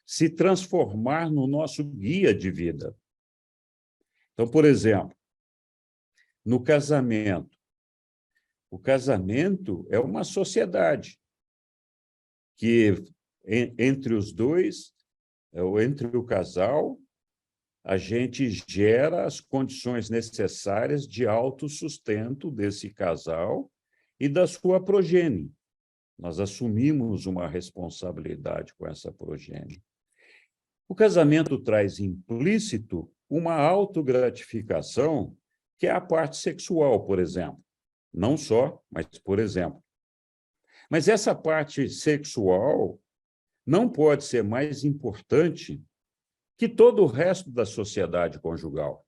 se transformar no nosso guia de vida. Então, por exemplo, no casamento. O casamento é uma sociedade que, entre os dois, ou entre o casal, a gente gera as condições necessárias de autossustento desse casal e da sua progênie. Nós assumimos uma responsabilidade com essa progênie. O casamento traz implícito uma autogratificação, que é a parte sexual, por exemplo. Não só, mas por exemplo. Mas essa parte sexual não pode ser mais importante que todo o resto da sociedade conjugal.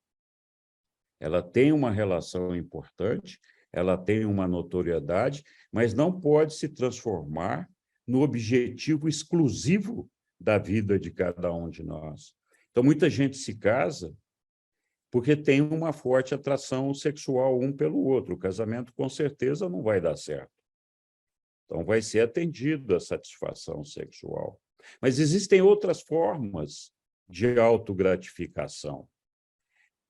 Ela tem uma relação importante, ela tem uma notoriedade, mas não pode se transformar no objetivo exclusivo da vida de cada um de nós. Então, muita gente se casa porque tem uma forte atração sexual um pelo outro. O casamento, com certeza, não vai dar certo. Então, vai ser atendido a satisfação sexual. Mas existem outras formas de autogratificação.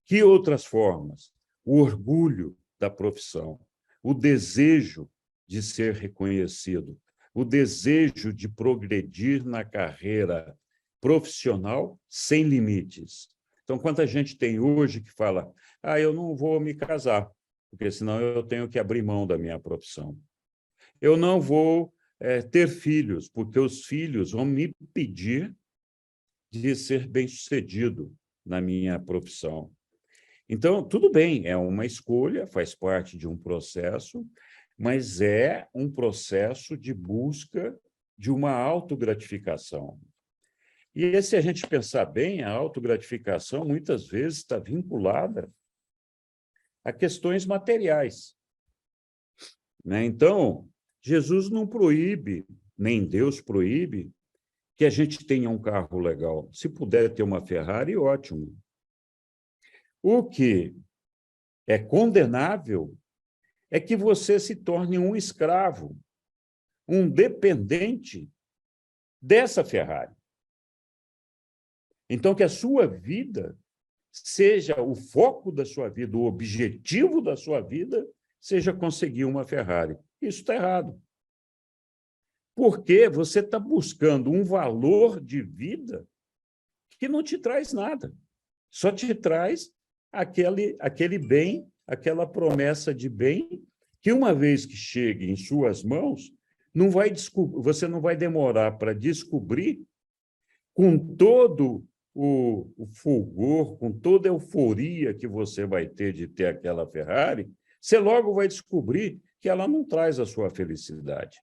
Que outras formas? O orgulho da profissão, o desejo de ser reconhecido, o desejo de progredir na carreira profissional sem limites. Então, quanta gente tem hoje que fala, eu não vou me casar, porque senão eu tenho que abrir mão da minha profissão. Eu não vou ter filhos, porque os filhos vão me pedir de ser bem-sucedido na minha profissão. Então, tudo bem, é uma escolha, faz parte de um processo, mas é um processo de busca de uma autogratificação. E se a gente pensar bem, a autogratificação muitas vezes está vinculada a questões materiais. Né? Então, Jesus não proíbe, nem Deus proíbe, que a gente tenha um carro legal. Se puder ter uma Ferrari, ótimo. O que é condenável é que você se torne um escravo, um dependente dessa Ferrari. Então, que a sua vida seja o foco da sua vida, o objetivo da sua vida, seja conseguir uma Ferrari. Isso está errado. Porque você está buscando um valor de vida que não te traz nada. Só te traz aquele bem, aquela promessa de bem, que uma vez que chegue em suas mãos, você não vai demorar para descobrir, com todo o fulgor, com toda a euforia que você vai ter de ter aquela Ferrari, você logo vai descobrir que ela não traz a sua felicidade,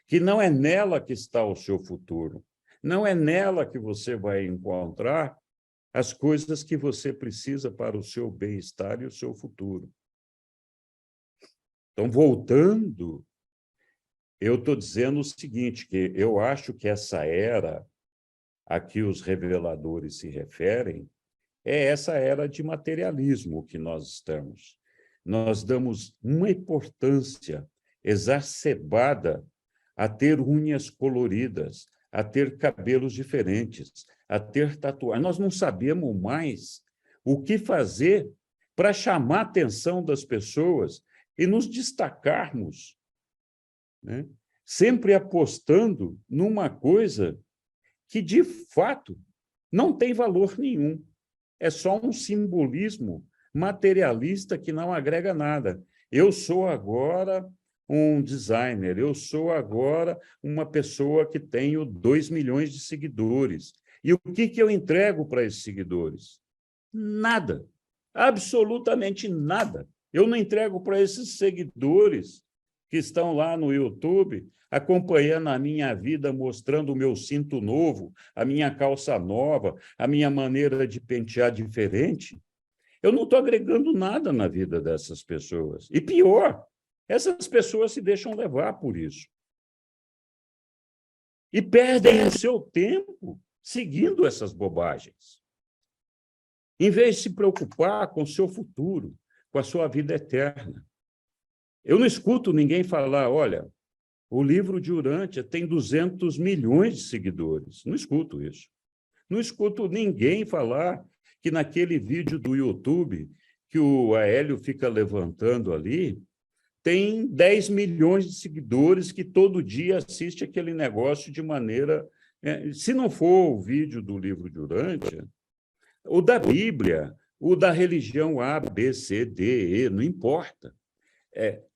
que não é nela que está o seu futuro, não é nela que você vai encontrar as coisas que você precisa para o seu bem-estar e o seu futuro. Então, voltando, eu estou dizendo o seguinte, que eu acho que essa era a que os reveladores se referem é essa era de materialismo que nós estamos. Nós damos uma importância exacerbada a ter unhas coloridas, a ter cabelos diferentes, a ter tatuagem. Nós não sabemos mais o que fazer para chamar a atenção das pessoas e nos destacarmos, né? Sempre apostando numa coisa que, de fato, não tem valor nenhum. É só um simbolismo materialista que não agrega nada. Eu sou agora um designer, eu sou agora uma pessoa que tenho 2 milhões de seguidores. E o que eu entrego para esses seguidores? Nada. Absolutamente nada. Eu não entrego para esses seguidores que estão lá no YouTube, acompanhando a minha vida, mostrando o meu cinto novo, a minha calça nova, a minha maneira de pentear diferente. Eu não estou agregando nada na vida dessas pessoas. E pior, essas pessoas se deixam levar por isso. E perdem o seu tempo seguindo essas bobagens. Em vez de se preocupar com o seu futuro, com a sua vida eterna. Eu não escuto ninguém falar, olha, o livro de Urântia tem 200 milhões de seguidores. Não escuto isso. Não escuto ninguém falar que naquele vídeo do YouTube que o Aélio fica levantando ali, tem 10 milhões de seguidores que todo dia assiste aquele negócio de maneira... se não for o vídeo do livro de Urântia, o da Bíblia, o da religião A, B, C, D, E, não importa.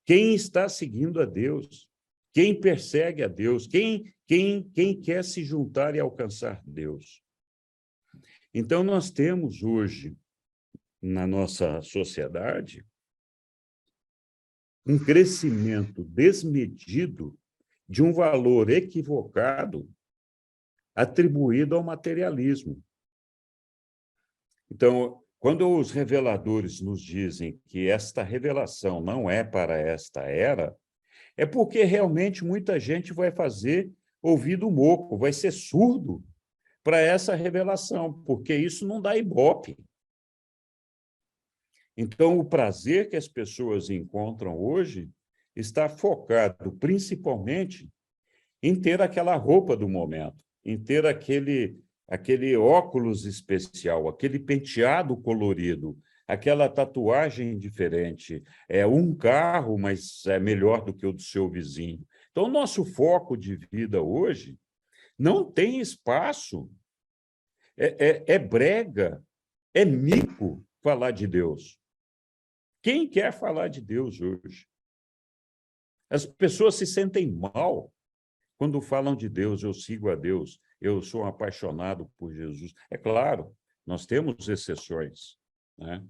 Quem está seguindo a Deus, quem persegue a Deus, quem quer se juntar e alcançar Deus. Então, nós temos hoje, na nossa sociedade, um crescimento desmedido de um valor equivocado atribuído ao materialismo. Então, quando os reveladores nos dizem que esta revelação não é para esta era, é porque realmente muita gente vai fazer ouvido moco, vai ser surdo para essa revelação, porque isso não dá ibope. Então, o prazer que as pessoas encontram hoje está focado principalmente em ter aquela roupa do momento, em ter aquele óculos especial, aquele penteado colorido, aquela tatuagem diferente, um carro, mas é melhor do que o do seu vizinho. Então, o nosso foco de vida hoje não tem espaço, é brega, é mico falar de Deus. Quem quer falar de Deus hoje? As pessoas se sentem mal quando falam de Deus, eu sigo a Deus, eu sou apaixonado por Jesus. É claro, nós temos exceções, né?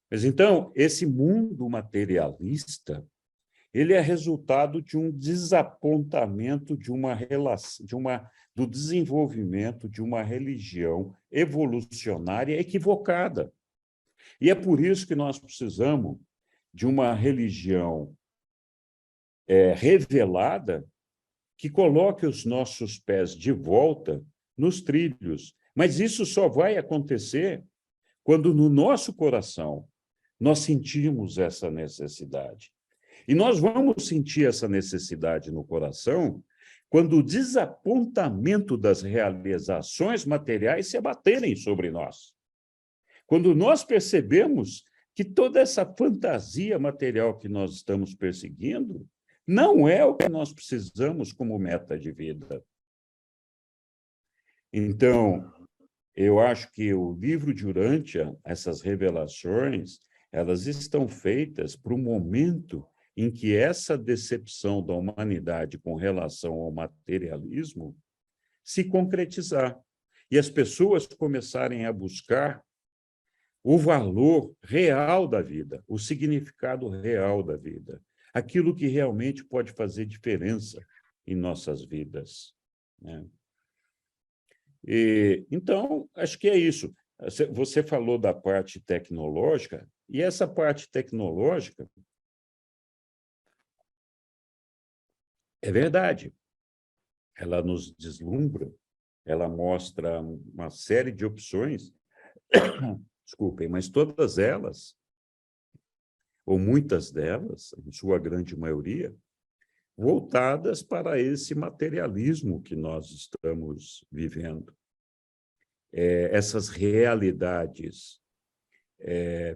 Mas, então, esse mundo materialista, ele é resultado de um desapontamento de uma relação, do desenvolvimento de uma religião evolucionária equivocada. E é por isso que nós precisamos de uma religião revelada que coloque os nossos pés de volta nos trilhos. Mas isso só vai acontecer quando no nosso coração nós sentimos essa necessidade. E nós vamos sentir essa necessidade no coração quando o desapontamento das realizações materiais se abaterem sobre nós. Quando nós percebemos que toda essa fantasia material que nós estamos perseguindo não é o que nós precisamos como meta de vida. Então, eu acho que o livro de Urântia, essas revelações, elas estão feitas para o momento em que essa decepção da humanidade com relação ao materialismo se concretizar e as pessoas começarem a buscar o valor real da vida, o significado real da vida, aquilo que realmente pode fazer diferença em nossas vidas, né? Então, acho que é isso. Você falou da parte tecnológica, e essa parte tecnológica é verdade. Ela nos deslumbra, ela mostra uma série de opções, desculpem, mas todas elas, ou muitas delas, em sua grande maioria, voltadas para esse materialismo que nós estamos vivendo. Essas realidades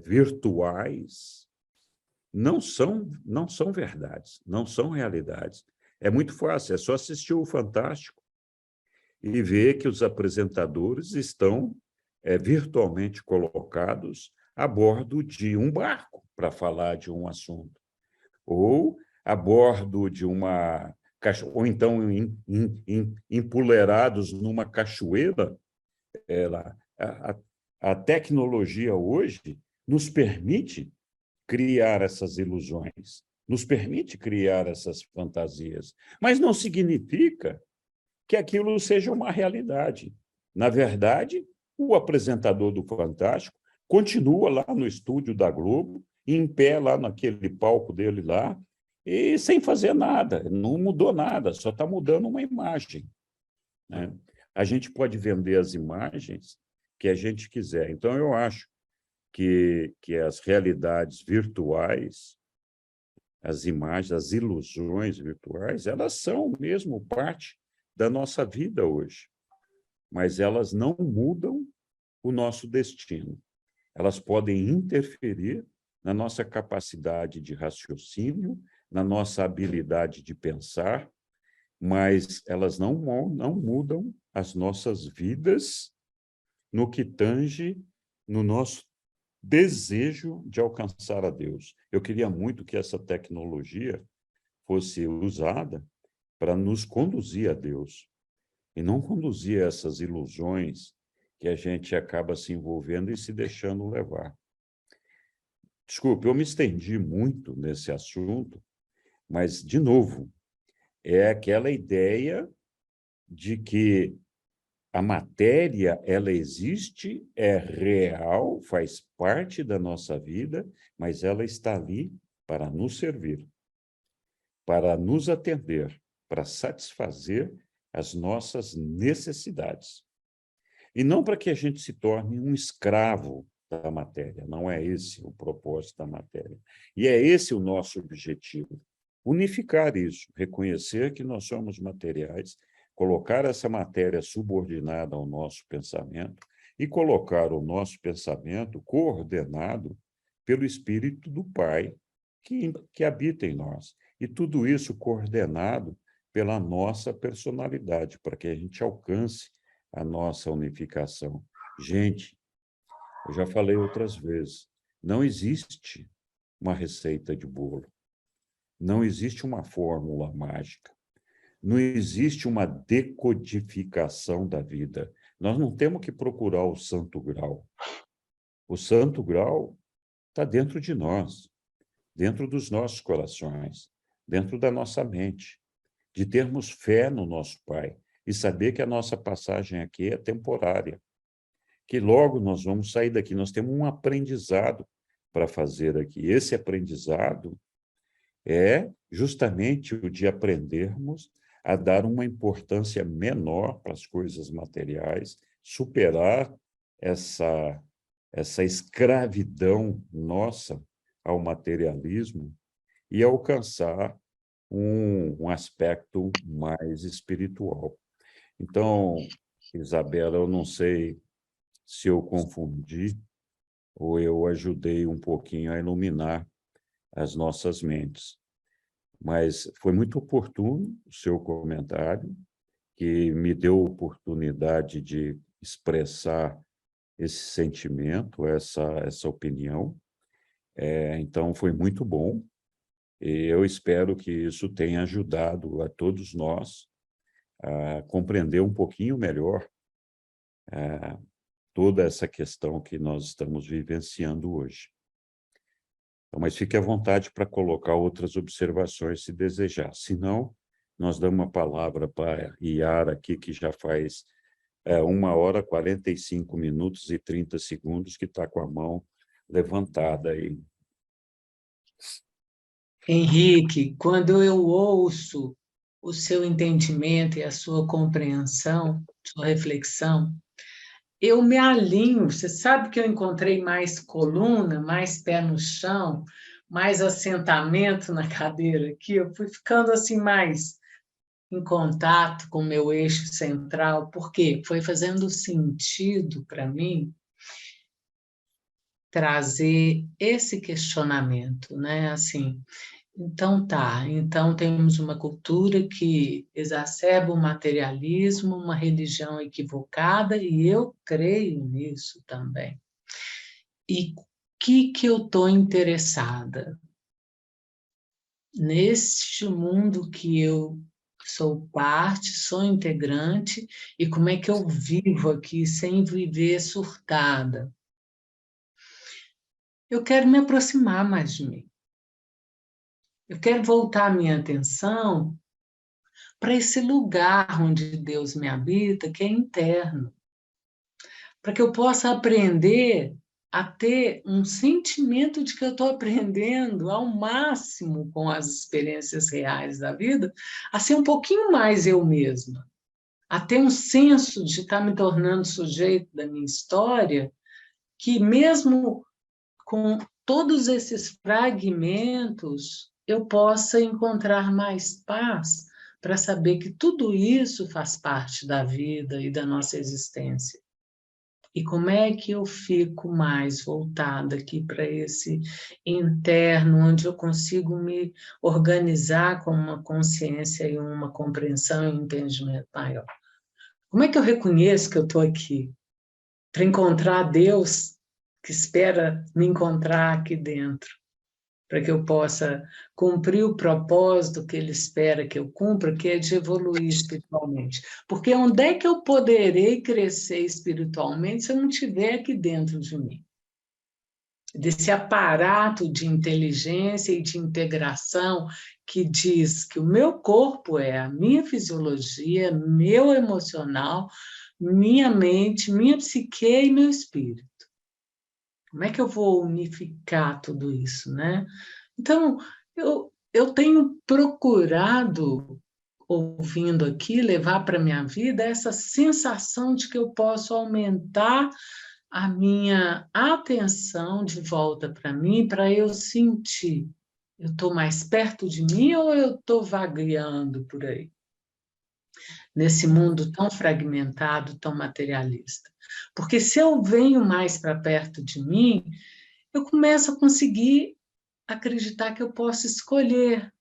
virtuais não são verdades, não são realidades. É muito fácil, é só assistir o Fantástico e ver que os apresentadores estão virtualmente colocados a bordo de um barco para falar de um assunto, ou a bordo de uma... ou então empoleirados numa cachoeira. A tecnologia hoje nos permite criar essas ilusões. nos permite criar essas fantasias, mas não significa que aquilo seja uma realidade. Na verdade, o apresentador do Fantástico continua lá no estúdio da Globo, em pé lá naquele palco dele lá, e sem fazer nada, não mudou nada, só está mudando uma imagem, né? A gente pode vender as imagens que a gente quiser. Então, eu acho que as realidades virtuais, as imagens, as ilusões virtuais, elas são mesmo parte da nossa vida hoje, mas elas não mudam o nosso destino. Elas podem interferir na nossa capacidade de raciocínio, na nossa habilidade de pensar, mas elas não mudam as nossas vidas no que tange no nosso desejo de alcançar a Deus. Eu queria muito que essa tecnologia fosse usada para nos conduzir a Deus, e não conduzir a essas ilusões que a gente acaba se envolvendo e se deixando levar. Desculpe, eu me estendi muito nesse assunto, mas, de novo, é aquela ideia de que a matéria, ela existe, é real, faz parte da nossa vida, mas ela está ali para nos servir, para nos atender, para satisfazer as nossas necessidades. E não para que a gente se torne um escravo da matéria, não é esse o propósito da matéria. E é esse o nosso objetivo, unificar isso, reconhecer que nós somos materiais, colocar essa matéria subordinada ao nosso pensamento e colocar o nosso pensamento coordenado pelo Espírito do Pai que habita em nós. E tudo isso coordenado pela nossa personalidade, para que a gente alcance a nossa unificação. Gente, eu já falei outras vezes, não existe uma receita de bolo, não existe uma fórmula mágica, não existe uma decodificação da vida. Nós não temos que procurar o santo grau. O santo grau está dentro de nós, dentro dos nossos corações, dentro da nossa mente, de termos fé no nosso Pai e saber que a nossa passagem aqui é temporária, que logo nós vamos sair daqui. Nós temos um aprendizado para fazer aqui. Esse aprendizado é justamente o de aprendermos a dar uma importância menor para as coisas materiais, superar essa escravidão nossa ao materialismo e alcançar um aspecto mais espiritual. Então, Isabela, eu não sei se eu confundi ou eu ajudei um pouquinho a iluminar as nossas mentes. Mas foi muito oportuno o seu comentário, que me deu a oportunidade de expressar esse sentimento, essa opinião. Então, foi muito bom. E eu espero que isso tenha ajudado a todos nós a compreender um pouquinho melhor toda essa questão que nós estamos vivenciando hoje. Então, mas fique à vontade para colocar outras observações, se desejar. Se não, nós damos uma palavra para a Iara aqui, que já faz 1h, 45 minutos e 30 segundos, que está com a mão levantada aí. Henrique, quando eu ouço o seu entendimento e a sua compreensão, sua reflexão, eu me alinho. Você sabe que eu encontrei mais coluna, mais pé no chão, mais assentamento na cadeira aqui. Eu fui ficando assim mais em contato com o meu eixo central, porque foi fazendo sentido para mim trazer esse questionamento, né? Assim, então temos uma cultura que exacerba o materialismo, uma religião equivocada, e eu creio nisso também. E o que eu estou interessada? Neste mundo que eu sou parte, sou integrante, e como é que eu vivo aqui sem viver surtada? Eu quero me aproximar mais de mim. Eu quero voltar a minha atenção para esse lugar onde Deus me habita, que é interno, para que eu possa aprender a ter um sentimento de que eu estou aprendendo ao máximo com as experiências reais da vida, a ser um pouquinho mais eu mesma, a ter um senso de estar me tornando sujeito da minha história, que mesmo com todos esses fragmentos, eu possa encontrar mais paz para saber que tudo isso faz parte da vida e da nossa existência. E como é que eu fico mais voltada aqui para esse interno, onde eu consigo me organizar com uma consciência e uma compreensão e um entendimento maior? Como é que eu reconheço que eu estou aqui? Para encontrar Deus que espera me encontrar aqui dentro, para que eu possa cumprir o propósito que Ele espera que eu cumpra, que é de evoluir espiritualmente. Porque onde é que eu poderei crescer espiritualmente se eu não estiver aqui dentro de mim? Desse aparato de inteligência e de integração que diz que o meu corpo é a minha fisiologia, meu emocional, minha mente, minha psique e meu espírito. Como é que eu vou unificar tudo isso, né? Então, eu tenho procurado, ouvindo aqui, levar para a minha vida essa sensação de que eu posso aumentar a minha atenção de volta para mim, para eu sentir, eu estou mais perto de mim ou eu estou vagueando por aí? Nesse mundo tão fragmentado, tão materialista. Porque se eu venho mais para perto de mim, eu começo a conseguir acreditar que eu posso escolher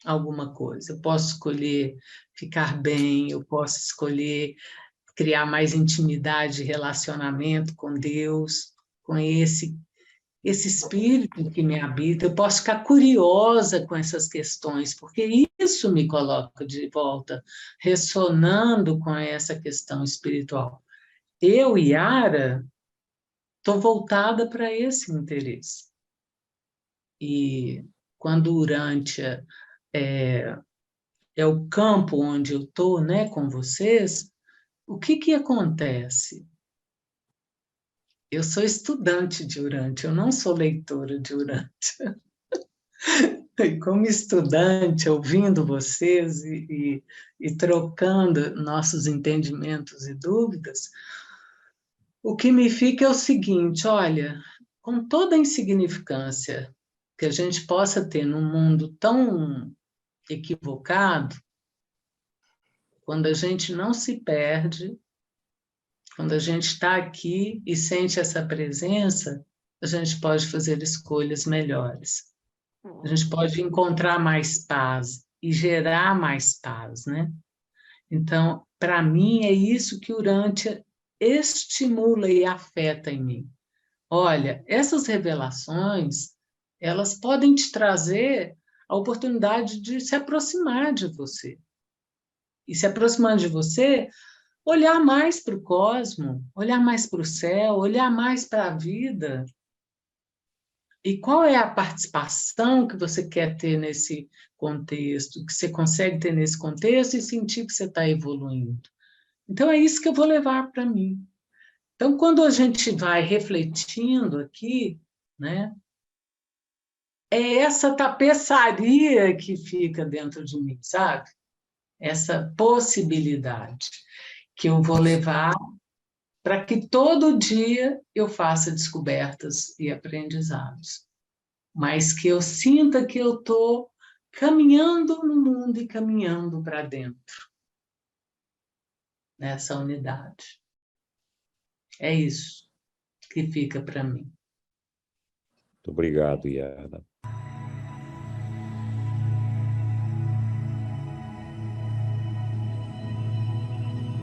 alguma coisa. Eu posso escolher ficar bem, eu posso escolher criar mais intimidade e relacionamento com Deus, com esse espírito que me habita. Eu posso ficar curiosa com essas questões, porque isso me coloca de volta, ressonando com essa questão espiritual. Eu, Yara, estou voltada para esse interesse. E quando Urântia é o campo onde eu estou, né, com vocês, o que acontece? Eu sou estudante de Urântia, eu não sou leitora de Urântia. E como estudante, ouvindo vocês e trocando nossos entendimentos e dúvidas, o que me fica é o seguinte: olha, com toda a insignificância que a gente possa ter num mundo tão equivocado, quando a gente não se perde, quando a gente está aqui e sente essa presença, a gente pode fazer escolhas melhores. A gente pode encontrar mais paz e gerar mais paz, né? Então, para mim, é isso que Urântia estimula e afeta em mim. Olha, essas revelações, elas podem te trazer a oportunidade de se aproximar de você. E se aproximando de você, olhar mais para o cosmos, olhar mais para o céu, olhar mais para a vida. E qual é a participação que você quer ter nesse contexto, que você consegue ter nesse contexto e sentir que você está evoluindo? Então, é isso que eu vou levar para mim. Então, quando a gente vai refletindo aqui, né, é essa tapeçaria que fica dentro de mim, sabe? Essa possibilidade que eu vou levar para que todo dia eu faça descobertas e aprendizados, mas que eu sinta que eu estou caminhando no mundo e caminhando para dentro, nessa unidade. É isso que fica para mim. Muito obrigado, Yara.